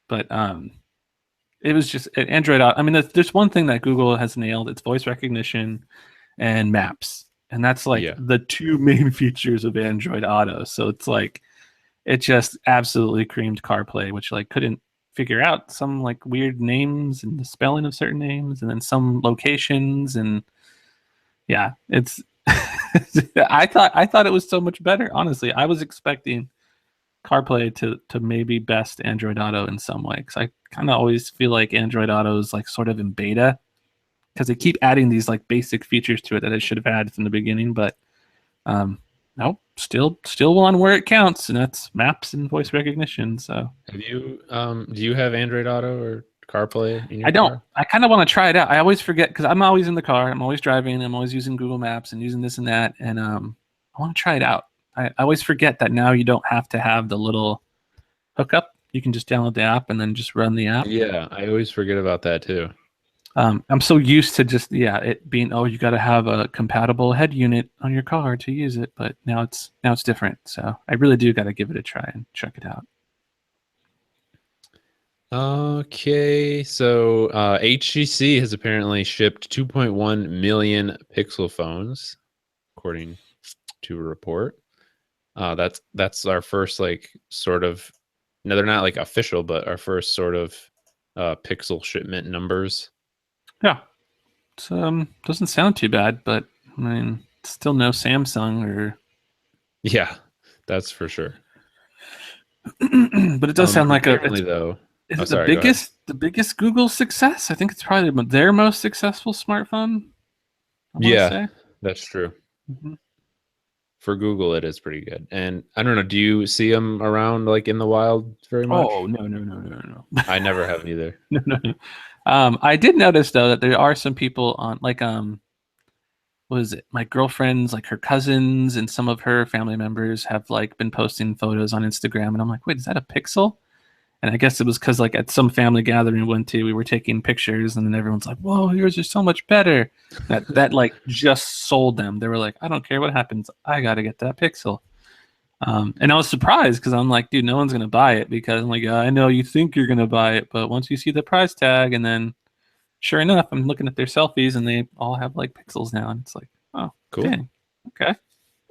[SPEAKER 2] but it was just Android. I mean, there's one thing that Google has nailed. It's voice recognition and maps. and that's like
[SPEAKER 1] Yeah.
[SPEAKER 2] the two main features of Android Auto. So it's like it just absolutely creamed CarPlay, which like couldn't figure out some like weird names and the spelling of certain names, and then some locations, and yeah, it's. I thought it was so much better. Honestly, I was expecting CarPlay to maybe best Android Auto in some way, because I kind of always feel like Android Auto is like sort of in beta because they keep adding these like basic features to it that it should have had from the beginning, but um, nope, still on where it counts, and that's maps and voice recognition. So
[SPEAKER 1] Have you do you have Android Auto or CarPlay in
[SPEAKER 2] I
[SPEAKER 1] your
[SPEAKER 2] don't.
[SPEAKER 1] car?
[SPEAKER 2] I kind of want to try it out. I always forget because I'm always in the car. I'm always driving. I'm always using Google Maps and using this and that. And I want to try it out. I always forget that now you don't have to have the little hookup. You can just download the app and then just run the app.
[SPEAKER 1] Yeah, I always forget about that too.
[SPEAKER 2] I'm so used to just it being, oh, you got to have a compatible head unit on your car to use it. But now it's different. So I really do got to give it a try and check it out.
[SPEAKER 1] Okay, so HTC has apparently shipped 2.1 million Pixel phones, according to a report. That's our first like sort of, no, they're not like official, but our first sort of Pixel shipment numbers.
[SPEAKER 2] Yeah. It's, doesn't sound too bad, but I mean, still no Samsung or.
[SPEAKER 1] Yeah, that's for sure.
[SPEAKER 2] But it does sound like
[SPEAKER 1] Apparently though,
[SPEAKER 2] is
[SPEAKER 1] oh
[SPEAKER 2] it the
[SPEAKER 1] sorry, go ahead.
[SPEAKER 2] biggest Google success? I think it's probably their most successful smartphone. I want to
[SPEAKER 1] Yeah,
[SPEAKER 2] say.
[SPEAKER 1] that's true.
[SPEAKER 2] Mhm.
[SPEAKER 1] For Google, it is pretty good. And I don't know, do you see them around like in the wild very
[SPEAKER 2] Oh
[SPEAKER 1] much?
[SPEAKER 2] no.
[SPEAKER 1] I never have either.
[SPEAKER 2] No. I did notice though that there are some people on like what is it? My girlfriend's like her cousins and some of her family members have like been posting photos on Instagram, and I'm like, wait, is that a Pixel? And I guess it was because like at some family gathering we went to, we were taking pictures, and then everyone's like, "Whoa, yours are so much better." That like just sold them. They were like, "I don't care what happens, I got to get that Pixel." And I was surprised because I'm like, dude, no one's gonna buy it because I'm like, I know you think you're gonna buy it, but once you see the price tag, and then sure enough, I'm looking at their selfies, and they all have like Pixels now, and it's like, oh,
[SPEAKER 1] Cool.
[SPEAKER 2] dang, okay,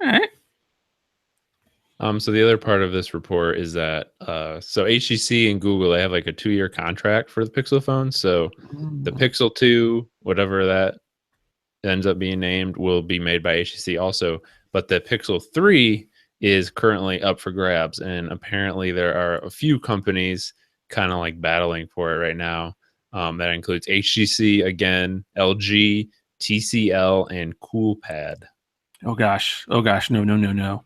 [SPEAKER 2] all right.
[SPEAKER 1] So the other part of this report is that so HTC and Google, they have like a 2-year contract for the Pixel phone. So the
[SPEAKER 2] Mm.
[SPEAKER 1] Pixel 2, whatever that ends up being named, will be made by HTC also. But the Pixel 3 is currently up for grabs, and apparently there are a few companies kind of like battling for it right now. That includes HTC again, LG, TCL, and CoolPad.
[SPEAKER 2] Oh gosh, no.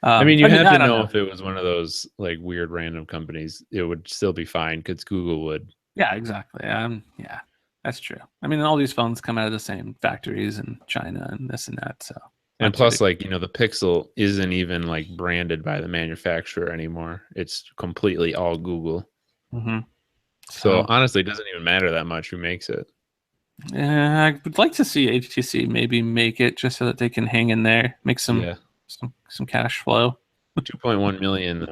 [SPEAKER 1] I mean, you have
[SPEAKER 2] I
[SPEAKER 1] to
[SPEAKER 2] don't
[SPEAKER 1] know
[SPEAKER 2] know.
[SPEAKER 1] if it was one of those like weird random companies, it would still be fine because Google would.
[SPEAKER 2] Yeah, exactly. Yeah, that's true. I mean, all these phones come out of the same factories in China and this and that, so
[SPEAKER 1] And
[SPEAKER 2] that's pretty.
[SPEAKER 1] plus, like, the Pixel isn't even like branded by the manufacturer anymore. It's completely all Google.
[SPEAKER 2] Hmm.
[SPEAKER 1] So
[SPEAKER 2] So,
[SPEAKER 1] honestly, it doesn't even matter that much who makes it.
[SPEAKER 2] yeah, I would like to see HTC maybe make it just so that they can hang in there, make
[SPEAKER 1] Yeah.
[SPEAKER 2] some cash flow.
[SPEAKER 1] 2.1 million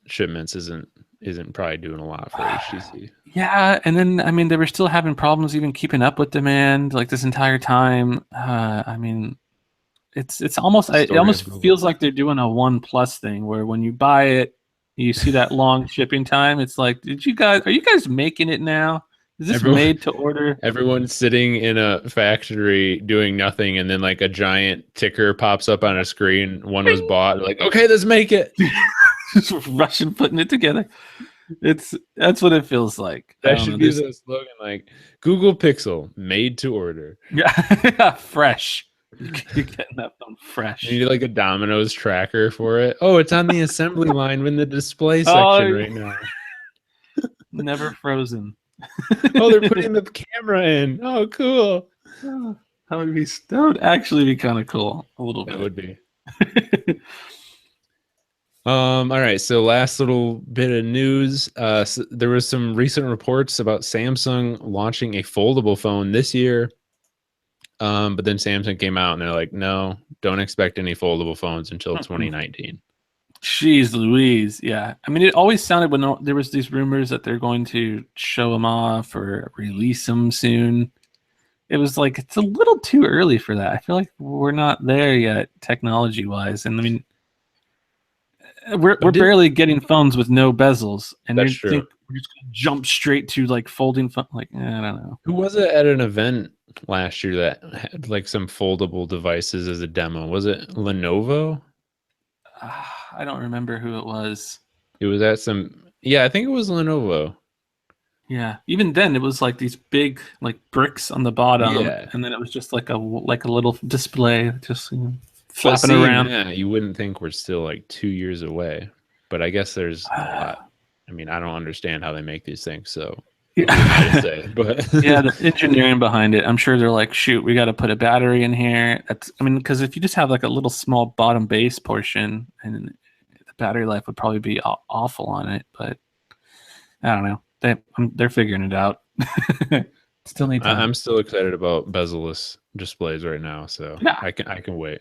[SPEAKER 1] shipments isn't probably doing a lot for HTC.
[SPEAKER 2] Yeah, and then I mean they were still having problems even keeping up with demand like this entire time. I mean, it's almost
[SPEAKER 1] The
[SPEAKER 2] it
[SPEAKER 1] story
[SPEAKER 2] almost
[SPEAKER 1] of Google.
[SPEAKER 2] feels like they're doing a one plus thing where when you buy it, you see that long shipping time. It's like, are you guys making it now? Is this
[SPEAKER 1] Everyone
[SPEAKER 2] made to order?
[SPEAKER 1] everyone's sitting in a factory doing nothing, and then like a giant ticker pops up on a screen. One was
[SPEAKER 2] Bing!
[SPEAKER 1] bought. Like, okay, let's make it.
[SPEAKER 2] Just rushing putting it together. That's what it feels like. I
[SPEAKER 1] That
[SPEAKER 2] don't know.
[SPEAKER 1] should be
[SPEAKER 2] There's
[SPEAKER 1] the slogan, like Google Pixel made to order.
[SPEAKER 2] yeah, fresh. You're getting that phone
[SPEAKER 1] You
[SPEAKER 2] fresh.
[SPEAKER 1] need like a Domino's tracker for it. Oh, it's on the assembly line in the display section
[SPEAKER 2] Oh,
[SPEAKER 1] right now.
[SPEAKER 2] never frozen.
[SPEAKER 1] Oh, they're putting the camera in. Oh, cool.
[SPEAKER 2] That would actually be kind of cool, a little
[SPEAKER 1] That
[SPEAKER 2] bit.
[SPEAKER 1] would be. All right, so last little bit of news. There was some recent reports about Samsung launching a foldable phone this year. But then Samsung came out and they're like, no, don't expect any foldable phones until
[SPEAKER 2] Mm-mm.
[SPEAKER 1] 2019.
[SPEAKER 2] Jeez Louise. Yeah. I mean, it always sounded when there was these rumors that they're going to show them off or release them soon. it was like it's a little too early for that. I feel like we're not there yet technology wise. And I mean, we're
[SPEAKER 1] But did
[SPEAKER 2] barely getting phones with no bezels, and
[SPEAKER 1] That's
[SPEAKER 2] you think
[SPEAKER 1] true.
[SPEAKER 2] we're just gonna jump straight to like folding phone? Like, I don't know.
[SPEAKER 1] Who was it at an event last year that had like some foldable devices as a demo? Was it Lenovo?
[SPEAKER 2] I don't remember who it was.
[SPEAKER 1] It was at some, yeah, I think it was Lenovo.
[SPEAKER 2] Yeah, even then it was like these big like bricks on the bottom,
[SPEAKER 1] Yeah.
[SPEAKER 2] and then it was just like a little display just
[SPEAKER 1] But
[SPEAKER 2] flapping
[SPEAKER 1] seeing
[SPEAKER 2] around.
[SPEAKER 1] that, you wouldn't think we're still like 2 years away. But I guess there's a lot. I mean, I don't understand how they make these things, so who am I to
[SPEAKER 2] Yeah.
[SPEAKER 1] say? But
[SPEAKER 2] Yeah, the engineering behind it. I'm sure they're like, shoot, we got to put a battery in here. That's, I mean, because if you just have like a little small bottom base portion, and the battery life would probably be awful on it. But I don't know. They're figuring it out. Still need time.
[SPEAKER 1] I'm still excited about bezel-less displays right now, so
[SPEAKER 2] Yeah,
[SPEAKER 1] I can wait.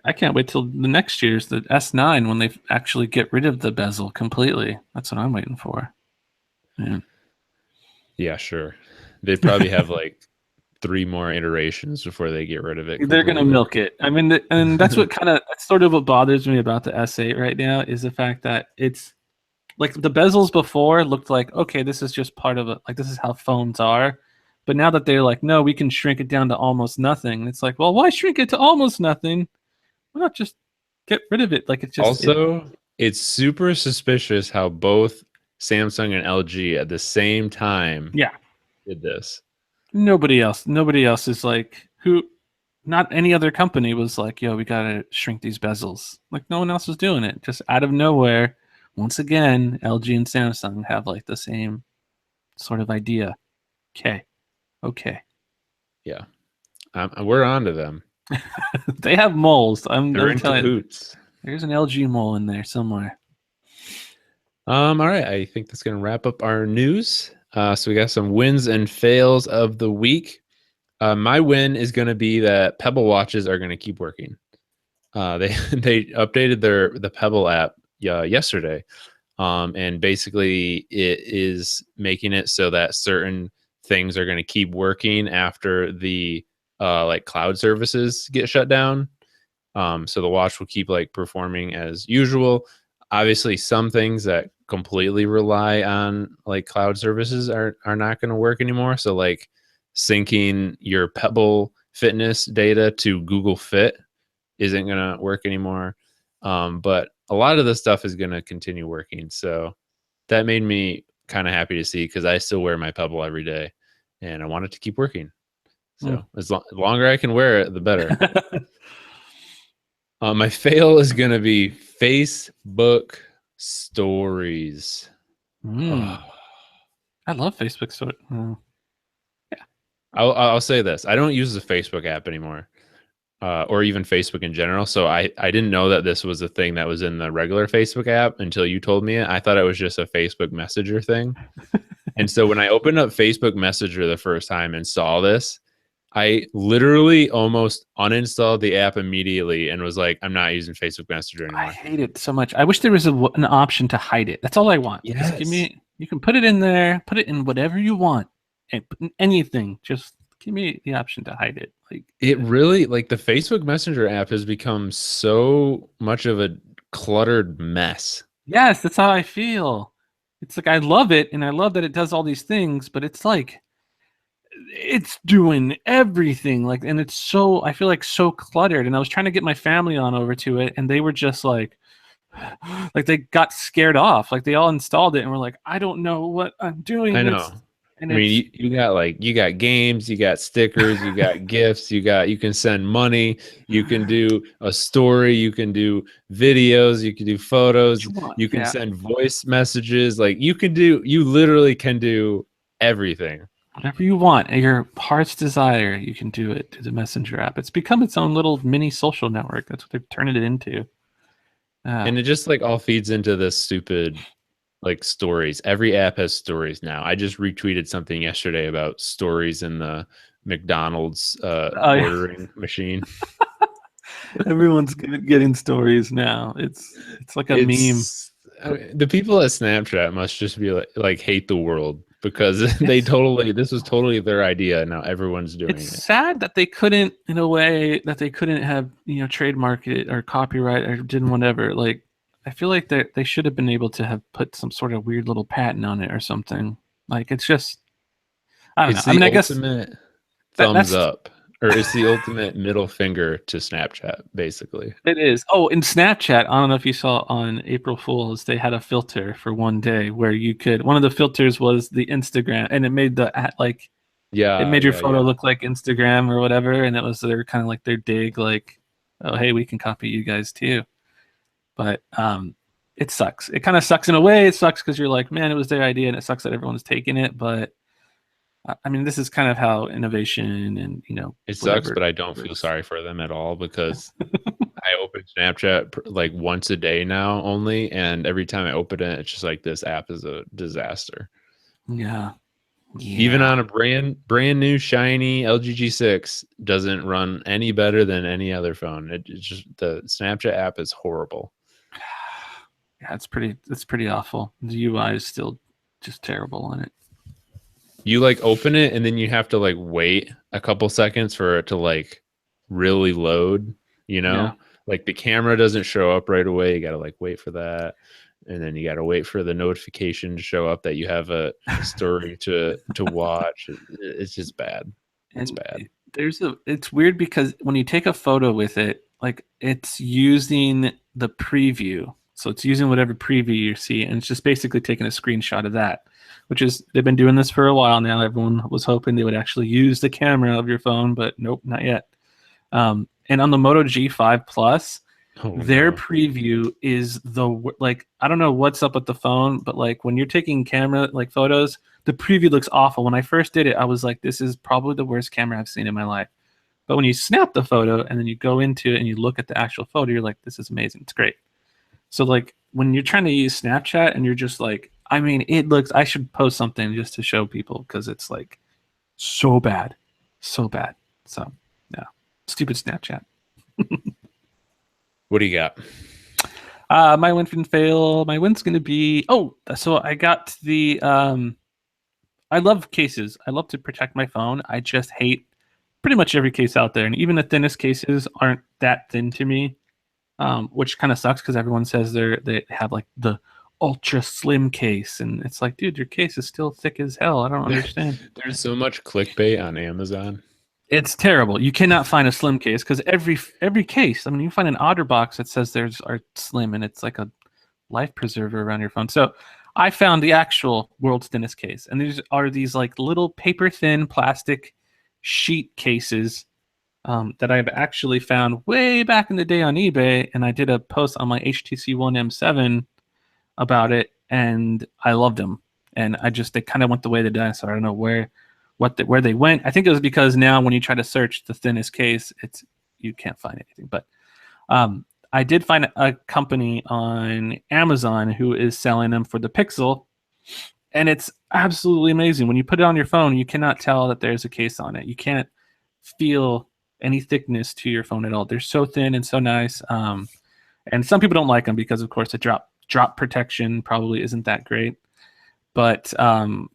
[SPEAKER 2] I can't wait till the next year's the S9 when they actually get rid of the bezel completely. That's what I'm waiting for. Yeah.
[SPEAKER 1] Yeah, sure. They'd probably have like three more iterations before they get rid of it
[SPEAKER 2] They're gonna
[SPEAKER 1] completely.
[SPEAKER 2] milk it. I mean, and that's sort of what bothers me about the S8 right now is the fact that it's like the bezels before looked like, okay, this is just part of it. Like this is how phones are. But now that they're like, no, we can shrink it down to almost nothing. It's like, well, why shrink it to almost nothing? Why not just get rid of it? Like it's just it.
[SPEAKER 1] Also, it's super suspicious how both Samsung and LG at the same time
[SPEAKER 2] Yeah.
[SPEAKER 1] did this.
[SPEAKER 2] Nobody else is like who. Not any other company was like, yo, we gotta shrink these bezels. Like no one else was doing it. Just out of nowhere, once again, LG and Samsung have like the same sort of idea. Okay, okay.
[SPEAKER 1] Yeah, we're on to them.
[SPEAKER 2] They have moles.
[SPEAKER 1] They're
[SPEAKER 2] I'm
[SPEAKER 1] in
[SPEAKER 2] telling you,
[SPEAKER 1] cahoots.
[SPEAKER 2] there's an LG mole in there somewhere.
[SPEAKER 1] All right. I think that's gonna wrap up our news. So we got some wins and fails of the week. My win is gonna be that Pebble watches are gonna keep working. They they updated the Pebble app yesterday, and basically it is making it so that certain things are going to keep working after the like cloud services get shut down. So the watch will keep like performing as usual. Obviously, some things that completely rely on like cloud services are not going to work anymore. So like syncing your Pebble fitness data to Google Fit isn't going to work anymore. But a lot of the stuff is going to continue working. So that made me kind of happy to see because I still wear my Pebble every day and I want it to keep working.
[SPEAKER 2] Mm.
[SPEAKER 1] So the longer I can wear it, the better. My fail is going to be Facebook stories.
[SPEAKER 2] Mm. I love Facebook story. Yeah.
[SPEAKER 1] I'll say this. I don't use the Facebook app anymore. Or even Facebook in general. So I didn't know that this was a thing that was in the regular Facebook app until you told me it. I thought it was just a Facebook Messenger thing. And so when I opened up Facebook Messenger the first time and saw this, I literally almost uninstalled the app immediately and was like, I'm not using Facebook Messenger
[SPEAKER 2] I
[SPEAKER 1] anymore.
[SPEAKER 2] hate it so much. I wish there was an option to hide it. That's all I want. Just give
[SPEAKER 1] Yes.
[SPEAKER 2] me. You can put it in there. Put it in whatever you want. And put in anything. Just give me the option to hide it. Like
[SPEAKER 1] It really, like, the Facebook Messenger app has become so much of a cluttered mess.
[SPEAKER 2] yes, that's how I feel. It's like I love it, and I love that it does all these things, but it's like it's doing everything. Like, and it's so I feel like so cluttered. And I was trying to get my family on over to it, and they were just like they got scared off. Like they all installed it and were like, I don't know what I'm
[SPEAKER 1] I
[SPEAKER 2] doing.
[SPEAKER 1] know.
[SPEAKER 2] And
[SPEAKER 1] I mean,
[SPEAKER 2] it's
[SPEAKER 1] you got games, you got stickers, you got gifts, you can send money, you can do a story, you can do videos, you can do photos,
[SPEAKER 2] what you want.
[SPEAKER 1] you can
[SPEAKER 2] Yeah.
[SPEAKER 1] send voice messages. Like you literally can do everything.
[SPEAKER 2] Whatever you want, at your heart's desire, you can do it to the Messenger app. It's become its own little mini social network. That's what they've turned it into.
[SPEAKER 1] And it just like all feeds into this stupid like stories. Every app has stories now. I just retweeted something yesterday about stories in the McDonald's
[SPEAKER 2] Yeah.
[SPEAKER 1] ordering machine.
[SPEAKER 2] Everyone's getting stories now. It's like a meme.
[SPEAKER 1] It's I mean, the people at Snapchat must just be like hate the world because this was totally their idea. Now everyone's doing
[SPEAKER 2] It's
[SPEAKER 1] it.
[SPEAKER 2] sad that they couldn't, in a way, that they couldn't have, trademark it or copyright or did whatever. Like, I feel like they should have been able to have put some sort of weird little patent on it or something. Like, it's just, I don't know.
[SPEAKER 1] It's
[SPEAKER 2] I
[SPEAKER 1] the
[SPEAKER 2] mean, I guess
[SPEAKER 1] ultimate thumbs
[SPEAKER 2] that's
[SPEAKER 1] up, or it's the ultimate middle finger to Snapchat, basically.
[SPEAKER 2] it is. Oh, in Snapchat, I don't know if you saw on April Fools, they had a filter for one day where you could. One of the filters was the Instagram, and it made it
[SPEAKER 1] Yeah,
[SPEAKER 2] made your
[SPEAKER 1] yeah,
[SPEAKER 2] photo
[SPEAKER 1] yeah.
[SPEAKER 2] look like Instagram or whatever, and it was their kind of like their dig, like, oh hey, we can copy you guys too. But it sucks. It kind of sucks in a way. It sucks because you're like, man, it was their idea, and it sucks that everyone's taking it. But I mean, this is kind of how innovation and
[SPEAKER 1] It sucks,
[SPEAKER 2] whatever
[SPEAKER 1] but I don't feel
[SPEAKER 2] works.
[SPEAKER 1] sorry for them at all because I open Snapchat like once a day now only, and every time I open it, it's just like this app is a disaster.
[SPEAKER 2] Yeah,
[SPEAKER 1] Even
[SPEAKER 2] yeah.
[SPEAKER 1] on a brand new shiny LG G6 doesn't run any better than any other phone. It's just the Snapchat app is horrible.
[SPEAKER 2] Yeah, it's pretty awful. The UI is still just terrible on it.
[SPEAKER 1] You like open it and then you have to like wait a couple seconds for it to like really load, you
[SPEAKER 2] Yeah.
[SPEAKER 1] know? Like the camera doesn't show up right away. You got to like wait for that. And then you got to wait for the notification to show up that you have a story to watch. It's just bad. It's
[SPEAKER 2] And
[SPEAKER 1] bad.
[SPEAKER 2] it's weird because when you take a photo with it, like it's using the preview. So it's using whatever preview you see, and it's just basically taking a screenshot of that, which is they've been doing this for a while now. Everyone was hoping they would actually use the camera of your phone, but nope, not yet. And on the Moto G5 Plus,
[SPEAKER 1] Oh
[SPEAKER 2] their
[SPEAKER 1] no.
[SPEAKER 2] preview is like I don't know what's up with the phone, but like when you're taking camera like photos, the preview looks awful. When I first did it, I was like, this is probably the worst camera I've seen in my life. But when you snap the photo and then you go into it and you look at the actual photo, you're like, this is amazing. It's great. So like when you're trying to use Snapchat and you're just like, I mean, it looks. I should post something just to show people because it's like so bad, so bad. So yeah, stupid Snapchat.
[SPEAKER 1] What do you got?
[SPEAKER 2] My win and fail. My win's gonna be so I got the I love cases. I love to protect my phone. I just hate pretty much every case out there, and even the thinnest cases aren't that thin to me, which kind of sucks because everyone says they have like the ultra slim case, and it's like, dude, your case is still thick as hell. I don't understand.
[SPEAKER 1] There's so much clickbait on Amazon.
[SPEAKER 2] It's terrible. You cannot find a slim case because every case. I mean, you find an OtterBox that says there's are slim, and it's like a life preserver around your phone. So I found the actual world's thinnest case, and these are these like little paper thin plastic sheet cases that I've actually found way back in the day on eBay, and I did a post on my HTC One M7 about it, and I loved them. And they kind of went the way of the dinosaur. I don't know where they went. I think it was because now when you try to search the thinnest case, you can't find anything. But I did find a company on Amazon who is selling them for the Pixel, and it's absolutely amazing. When you put it on your phone, you cannot tell that there's a case on it. You can't feel any thickness to your phone at all. They're so thin and so nice. And some people don't like them because, of course, the drop protection probably isn't that great. But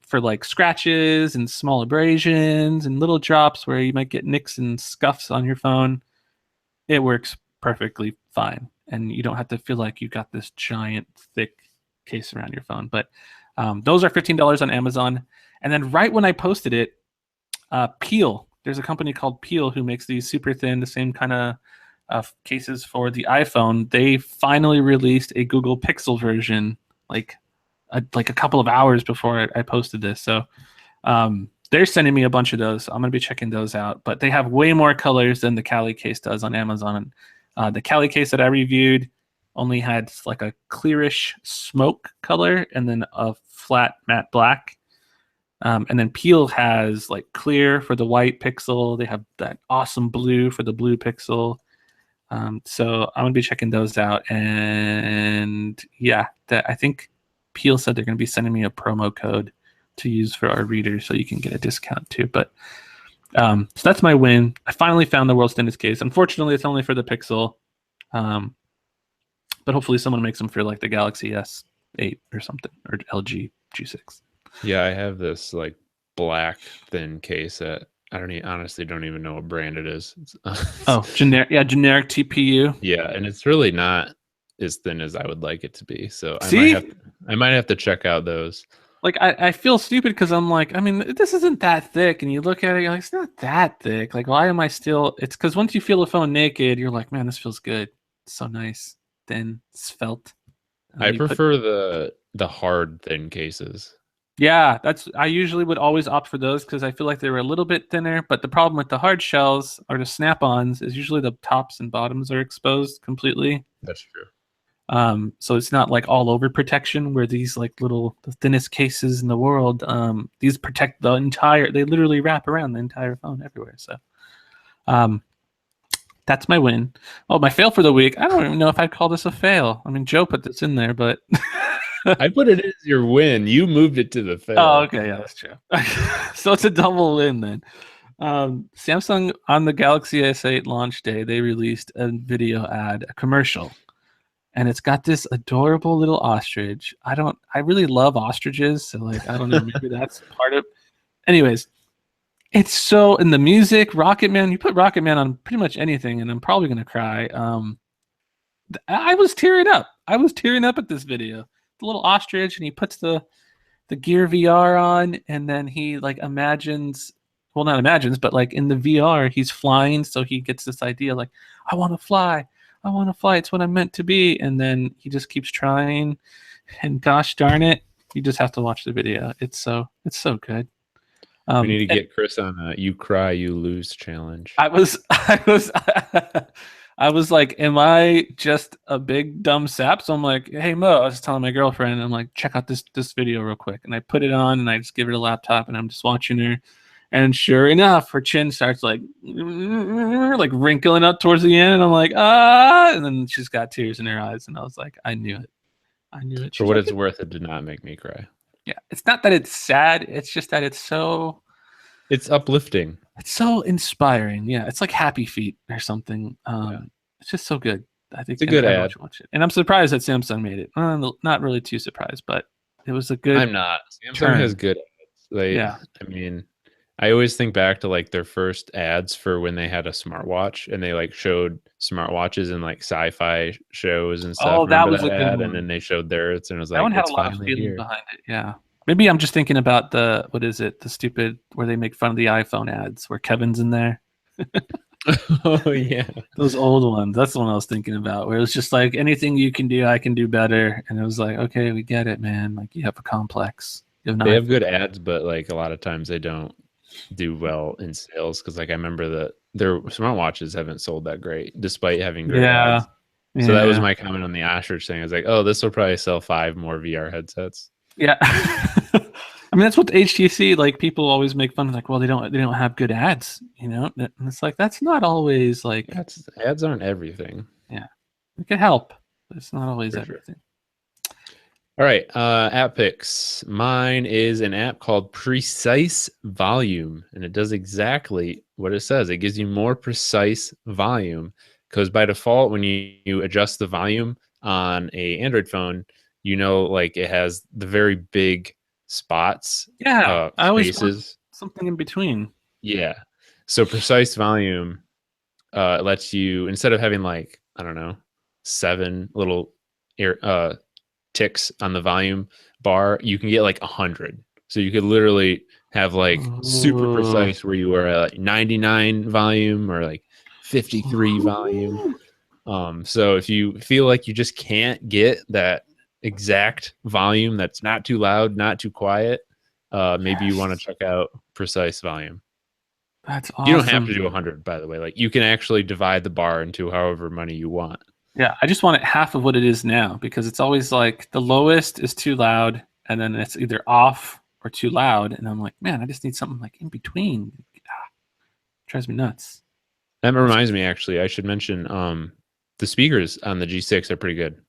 [SPEAKER 2] for like scratches and small abrasions and little drops where you might get nicks and scuffs on your phone, it works perfectly fine. And you don't have to feel like you got this giant, thick case around your phone. But those are $15 on Amazon. And then right when I posted it, Peel, there's a company called Peel who makes these super thin, the same kind of cases for the iPhone. They finally released a Google Pixel version, like a couple of hours before I posted this. So they're sending me a bunch of those. So I'm going to be checking those out. But they have way more colors than the Cali case does on Amazon. The Cali case that I reviewed only had like a clearish smoke color and then a flat matte black. And then Peel has like clear for the white Pixel. They have that awesome blue for the blue Pixel. So I'm going to be checking those out. And yeah, I think Peel said they're going to be sending me a promo code to use for our readers so you can get a discount too. But so that's my win. I finally found the world's thinnest case. Unfortunately, it's only for the Pixel. But hopefully someone makes them for like the Galaxy S8 or something, or LG G6.
[SPEAKER 1] Yeah, I have this like black thin case that honestly don't even know what brand it is.
[SPEAKER 2] Oh, generic. Yeah, generic TPU.
[SPEAKER 1] yeah, and it's really not as thin as I would like it to be. So
[SPEAKER 2] See,
[SPEAKER 1] I might have to check out those.
[SPEAKER 2] like I feel stupid because I'm like, I mean, this isn't that thick, and you look at it, you're like, it's not that thick. Like, why am I still? It's because once you feel the phone naked, you're like, man, this feels good. It's so nice, thin, svelte. And
[SPEAKER 1] I
[SPEAKER 2] then you put,
[SPEAKER 1] prefer the hard thin cases.
[SPEAKER 2] yeah, I usually would always opt for those because I feel like they were a little bit thinner. But the problem with the hard shells or the snap-ons is usually the tops and bottoms are exposed completely.
[SPEAKER 1] That's true.
[SPEAKER 2] So it's not like all over protection where these like little the thinnest cases in the world. These protect the entire. They literally wrap around the entire phone everywhere. So, um, that's my win. Oh, my fail for the week. I don't even know if I'd call this a fail. I mean, Joe put this in there, but
[SPEAKER 1] I put it as your win. You moved it to the
[SPEAKER 2] oh,
[SPEAKER 1] fail.
[SPEAKER 2] okay, yeah, that's true. So it's a double win then. Samsung on the Galaxy S8 launch day, they released a video ad, a commercial, and it's got this adorable little ostrich. I really love ostriches, so like, I don't know, maybe that's part of. Anyways, it's so in the music, Rocket Man. You put Rocket Man on pretty much anything, and I'm probably gonna cry. I was tearing up. I was tearing up at this video. The little ostrich, and he puts the Gear VR on, and then he like imagines, well, not imagines, but like in the VR, he's flying, so he gets this idea like, I want to fly, I want to fly. It's what I'm meant to be, and then he just keeps trying, and gosh darn it, you just have to watch the video. It's so good.
[SPEAKER 1] We need to
[SPEAKER 2] And
[SPEAKER 1] get Chris on a "You Cry, You Lose" challenge.
[SPEAKER 2] I was, I was, I was like, am I just a big dumb sap? So I'm like, hey Mo, I was telling my girlfriend, I'm like, check out this video real quick, and I put it on, and I just give her a laptop, and I'm just watching her, and sure enough, her chin starts like wrinkling up towards the end, and I'm like, ah, and then she's got tears in her eyes, and I was like, I knew it, I knew it.
[SPEAKER 1] For
[SPEAKER 2] She's
[SPEAKER 1] what
[SPEAKER 2] like,
[SPEAKER 1] it's worth, it did not make me cry.
[SPEAKER 2] yeah, it's not that it's sad, it's just that
[SPEAKER 1] It's uplifting.
[SPEAKER 2] it's so inspiring. Yeah, it's like Happy Feet or something.
[SPEAKER 1] Yeah.
[SPEAKER 2] It's just so good. I think
[SPEAKER 1] It's a good
[SPEAKER 2] everyone
[SPEAKER 1] ad.
[SPEAKER 2] should watch it. And I'm surprised that Samsung made it. Not really too surprised, but it was a good
[SPEAKER 1] I'm not. Samsung has
[SPEAKER 2] turn.
[SPEAKER 1] good ads.
[SPEAKER 2] Yeah.
[SPEAKER 1] I mean, I always think back to like their first ads for when they had a smartwatch and they like showed smartwatches in like sci-fi shows and stuff.
[SPEAKER 2] Oh, that
[SPEAKER 1] Remember
[SPEAKER 2] was
[SPEAKER 1] that
[SPEAKER 2] a good
[SPEAKER 1] ad? And
[SPEAKER 2] one.
[SPEAKER 1] then they showed theirs and it was
[SPEAKER 2] That
[SPEAKER 1] like,
[SPEAKER 2] one had a
[SPEAKER 1] it's
[SPEAKER 2] lot of
[SPEAKER 1] finally
[SPEAKER 2] feeling
[SPEAKER 1] here.
[SPEAKER 2] behind it. Yeah. Maybe I'm just thinking about the what is it? The stupid where they make fun of the iPhone ads where Kevin's in there.
[SPEAKER 1] Oh yeah.
[SPEAKER 2] Those old ones. That's the one I was thinking about. Where it was just like anything you can do, I can do better. And it was like, okay, we get it, man. Like you have a complex. You have an
[SPEAKER 1] They have
[SPEAKER 2] iPhone.
[SPEAKER 1] good ads, but like a lot of times they don't do well in sales because like I remember that their smartwatches haven't sold that great despite having great
[SPEAKER 2] Yeah.
[SPEAKER 1] ads. So that was
[SPEAKER 2] Yeah.
[SPEAKER 1] my comment on the ostrich thing. I was like, oh, this will probably sell 5 more VR headsets.
[SPEAKER 2] Yeah. I mean, that's what the HTC, like people always make fun of, like, well, they don't have good ads, you know? And it's like that's not always like,
[SPEAKER 1] Ads aren't everything.
[SPEAKER 2] yeah, it can help, but it's not always
[SPEAKER 1] For sure.
[SPEAKER 2] everything.
[SPEAKER 1] All right, app picks. Mine is an app called Precise Volume, and it does exactly what it says. It gives you more precise volume because by default, when you adjust the volume on a Android phone, you know, like it has the very big spots,
[SPEAKER 2] Yeah, I always want
[SPEAKER 1] spaces.
[SPEAKER 2] something in between.
[SPEAKER 1] Yeah. So precise volume lets you, instead of having like, I don't know, 7 little air ticks on the volume bar, you can get like 100. So you could literally have like super
[SPEAKER 2] Ooh.
[SPEAKER 1] precise where you are at like 99 volume or like 53 volume. So if you feel like you just can't get that exact volume that's not too loud, not too quiet, maybe you want to
[SPEAKER 2] Yes,
[SPEAKER 1] check out precise volume.
[SPEAKER 2] that's
[SPEAKER 1] You don't have to
[SPEAKER 2] awesome.
[SPEAKER 1] do 100, by the way. Like you can actually divide the bar into however many you want.
[SPEAKER 2] Yeah, I just want it half of what it is now because it's always like the lowest is too loud, and then it's either off or too loud, and I'm like, man, I just need something like in between. Drives me nuts.
[SPEAKER 1] That
[SPEAKER 2] That's
[SPEAKER 1] reminds me, actually, I should mention the speakers on the G6 are pretty good.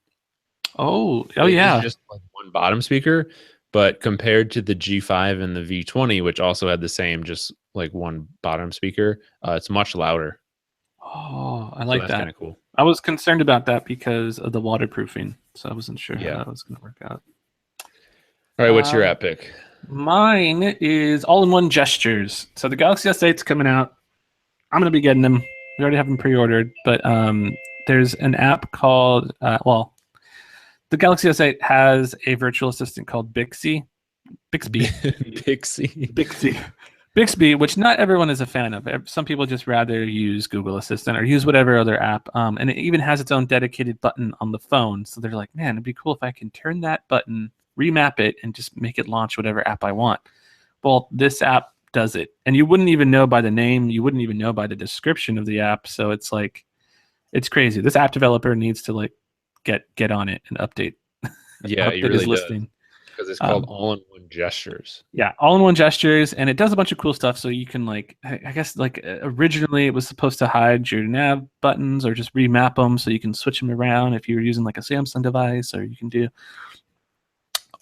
[SPEAKER 2] oh
[SPEAKER 1] It is
[SPEAKER 2] yeah.
[SPEAKER 1] just like one bottom speaker, but compared to the G5 and the V20, which also had the same, just like one bottom speaker, it's much louder.
[SPEAKER 2] Oh, I
[SPEAKER 1] So
[SPEAKER 2] like
[SPEAKER 1] that's kind
[SPEAKER 2] that.
[SPEAKER 1] of cool.
[SPEAKER 2] I was concerned about that because of the waterproofing, so I wasn't sure how
[SPEAKER 1] Yeah.
[SPEAKER 2] that was going to work out.
[SPEAKER 1] All right, what's your
[SPEAKER 2] Um,
[SPEAKER 1] app pick?
[SPEAKER 2] Mine is all-in-one gestures. So the Galaxy S8's coming out. I'm gonna be getting them. We already have them pre-ordered, but there's an app called the Galaxy S8 has a virtual assistant called Bixby,
[SPEAKER 1] Pixie.
[SPEAKER 2] Bixby, Bixby, which not everyone is a fan of. Some people just rather use Google Assistant or use whatever other app. And it even has its own dedicated button on the phone. So they're like, man, it'd be cool if I can turn that button, remap it, and just make it launch whatever app I want. Well, this app does it, and you wouldn't even know by the name. You wouldn't even know by the description of the app. So it's like, it's crazy. This app developer needs to like get on it and update
[SPEAKER 1] Yeah, he
[SPEAKER 2] update his
[SPEAKER 1] really does.
[SPEAKER 2] listing.
[SPEAKER 1] Because it's called all-in-one gestures.
[SPEAKER 2] Yeah, all-in-one gestures, and it does a bunch of cool stuff. So you can like, I guess like originally it was supposed to hide your nav buttons or just remap them, so you can switch them around if you're using like a Samsung device, or you can do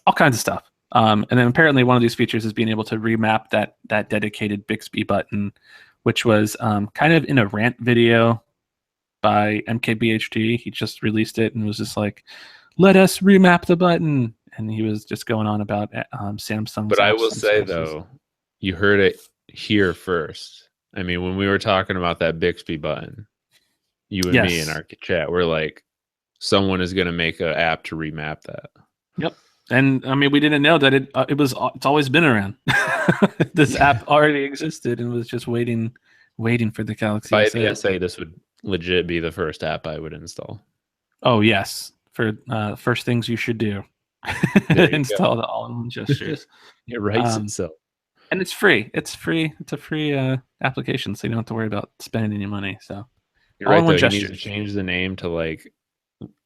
[SPEAKER 2] all kinds of stuff. And then apparently one of these features is being able to remap that dedicated Bixby button, which was kind of in a rant video by MKBHD. He just released it and was just like, "Let us remap the button." And he was just going on about Samsung's.
[SPEAKER 1] But I will say though, you heard it here first. I mean, when we were talking about that Bixby button, you and me in our chat, we're like, someone is going to make an app to remap that.
[SPEAKER 2] Yep. And I mean, we didn't know that it's always been around. This app already existed and was just waiting for the Galaxy.
[SPEAKER 1] By the SA, this would legit be the first app I would install.
[SPEAKER 2] Oh yes, for first things you should do. Install the all-in-one gestures.
[SPEAKER 1] It writes itself.
[SPEAKER 2] And it's free. It's free. It's a free application, so you don't have to worry about spending any money. So
[SPEAKER 1] you're right, though. You need to change the name to like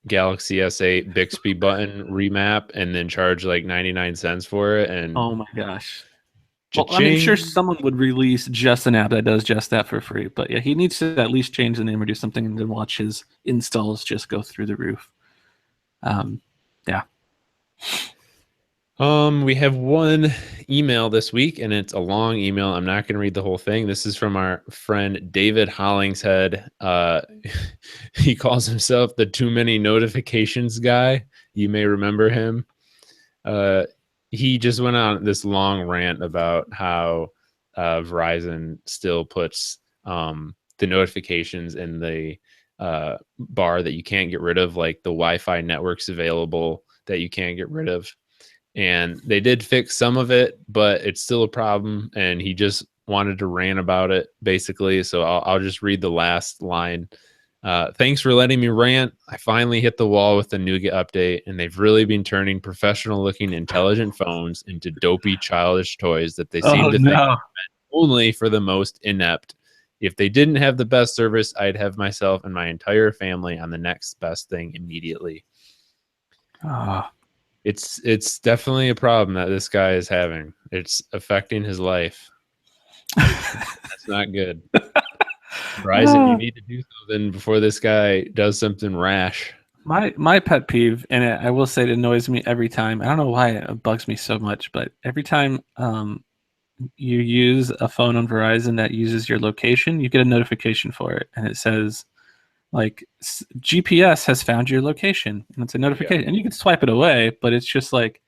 [SPEAKER 1] Galaxy S8 Bixby button remap, and then charge like 99 cents for it. And
[SPEAKER 2] oh my gosh. Well, I mean, sure, someone would release just an app that does just that for free, but yeah, he needs to at least change the name or do something, and then watch his installs just go through the roof. Yeah.
[SPEAKER 1] We have one email this week, and it's a long email. I'm not going to read the whole thing. This is from our friend David Hollingshead. He calls himself the too many notifications guy. You may remember him. He just went on this long rant about how Verizon still puts the notifications in the bar that you can't get rid of, like the Wi-Fi networks available that you can't get rid of. And they did fix some of it, but it's still a problem. And he just wanted to rant about it, basically. So I'll just read the last line. Thanks for letting me rant. I finally hit the wall with the Nougat update, and they've really been turning professional-looking intelligent phones into dopey, childish toys that they seem to think are meant only for the most inept. If they didn't have the best service, I'd have myself and my entire family on the next best thing immediately. It's definitely a problem that this guy is having. It's affecting his life. That's not good. Verizon, you need to do something before this guy does something rash.
[SPEAKER 2] My pet peeve, and I will say it annoys me every time. I don't know why it bugs me so much, but every time you use a phone on Verizon that uses your location, you get a notification for it, and it says like GPS has found your location, and it's a notification, and you can swipe it away, but it's just like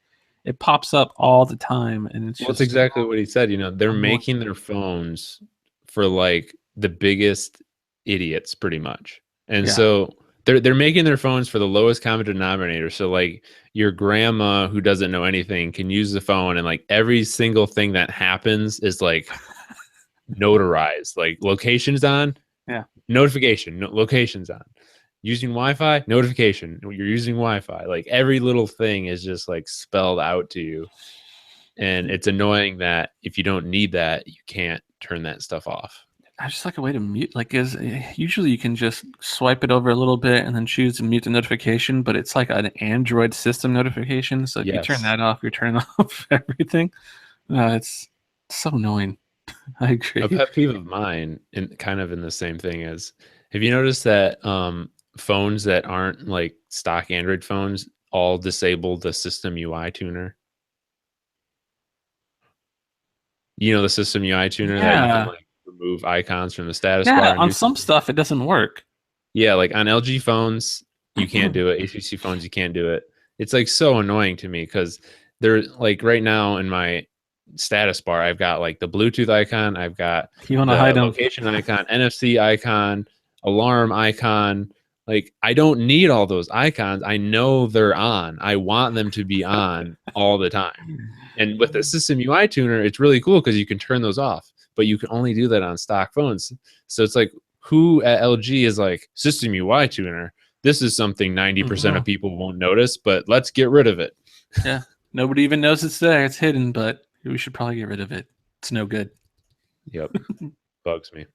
[SPEAKER 2] it pops up all the time, and it's
[SPEAKER 1] that's exactly what he said. You know, they're making their phones for like the biggest idiots, pretty much, and so they're making their phones for the lowest common denominator. So like your grandma who doesn't know anything can use the phone, and like every single thing that happens is like notarized, like location's on.
[SPEAKER 2] Yeah.
[SPEAKER 1] Notification, location's on. Using Wi-Fi, notification. You're using Wi-Fi. Like every little thing is just like spelled out to you. And it's annoying that if you don't need that, you can't turn that stuff off.
[SPEAKER 2] I just like a way to mute. Like, usually you can just swipe it over a little bit and then choose to mute the notification, but it's like an Android system notification. So if you turn that off, you're turning off everything. It's so annoying. I agree.
[SPEAKER 1] A pet peeve of mine, and kind of in the same thing, is, have you noticed that phones that aren't like stock Android phones all disable the system UI tuner? You know, the system UI tuner that you can like remove icons from the status bar.
[SPEAKER 2] Yeah, on some stuff it doesn't work.
[SPEAKER 1] Yeah, like on LG phones you can't do it. HTC phones you can't do it. It's like so annoying to me because they're like right now in my status bar. I've got like the Bluetooth icon. I've got
[SPEAKER 2] You want to
[SPEAKER 1] the
[SPEAKER 2] hide them.
[SPEAKER 1] location icon, NFC icon, alarm icon. Like, I don't need all those icons. I know they're on. I want them to be on all the time. And with the System UI tuner, it's really cool because you can turn those off, but you can only do that on stock phones. So it's like, who at LG is like, System UI tuner? This is something 90% of people won't notice, but let's get rid of it.
[SPEAKER 2] Yeah. Nobody even knows it's there. It's hidden, but we should probably get rid of it. It's no good.
[SPEAKER 1] Yep. Bugs me.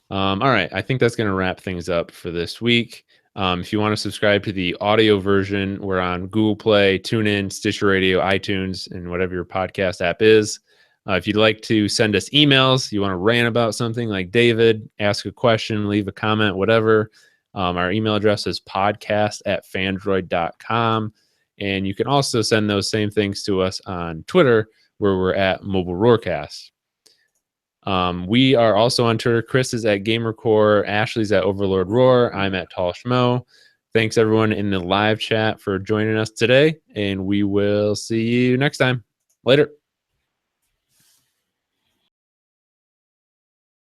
[SPEAKER 1] All right. I think that's going to wrap things up for this week. If you want to subscribe to the audio version, we're on Google Play, TuneIn, Stitcher Radio, iTunes, and whatever your podcast app is. If you'd like to send us emails, you want to rant about something like David, ask a question, leave a comment, whatever. Our email address is podcast@phandroid.com. And you can also send those same things to us on Twitter, where we're at Mobile Roarcast. We are also on Twitter. Chris is at GamerCore. Ashley's at Overlord Roar. I'm at Tall Schmo. Thanks everyone in the live chat for joining us today, and we will see you next time. Later.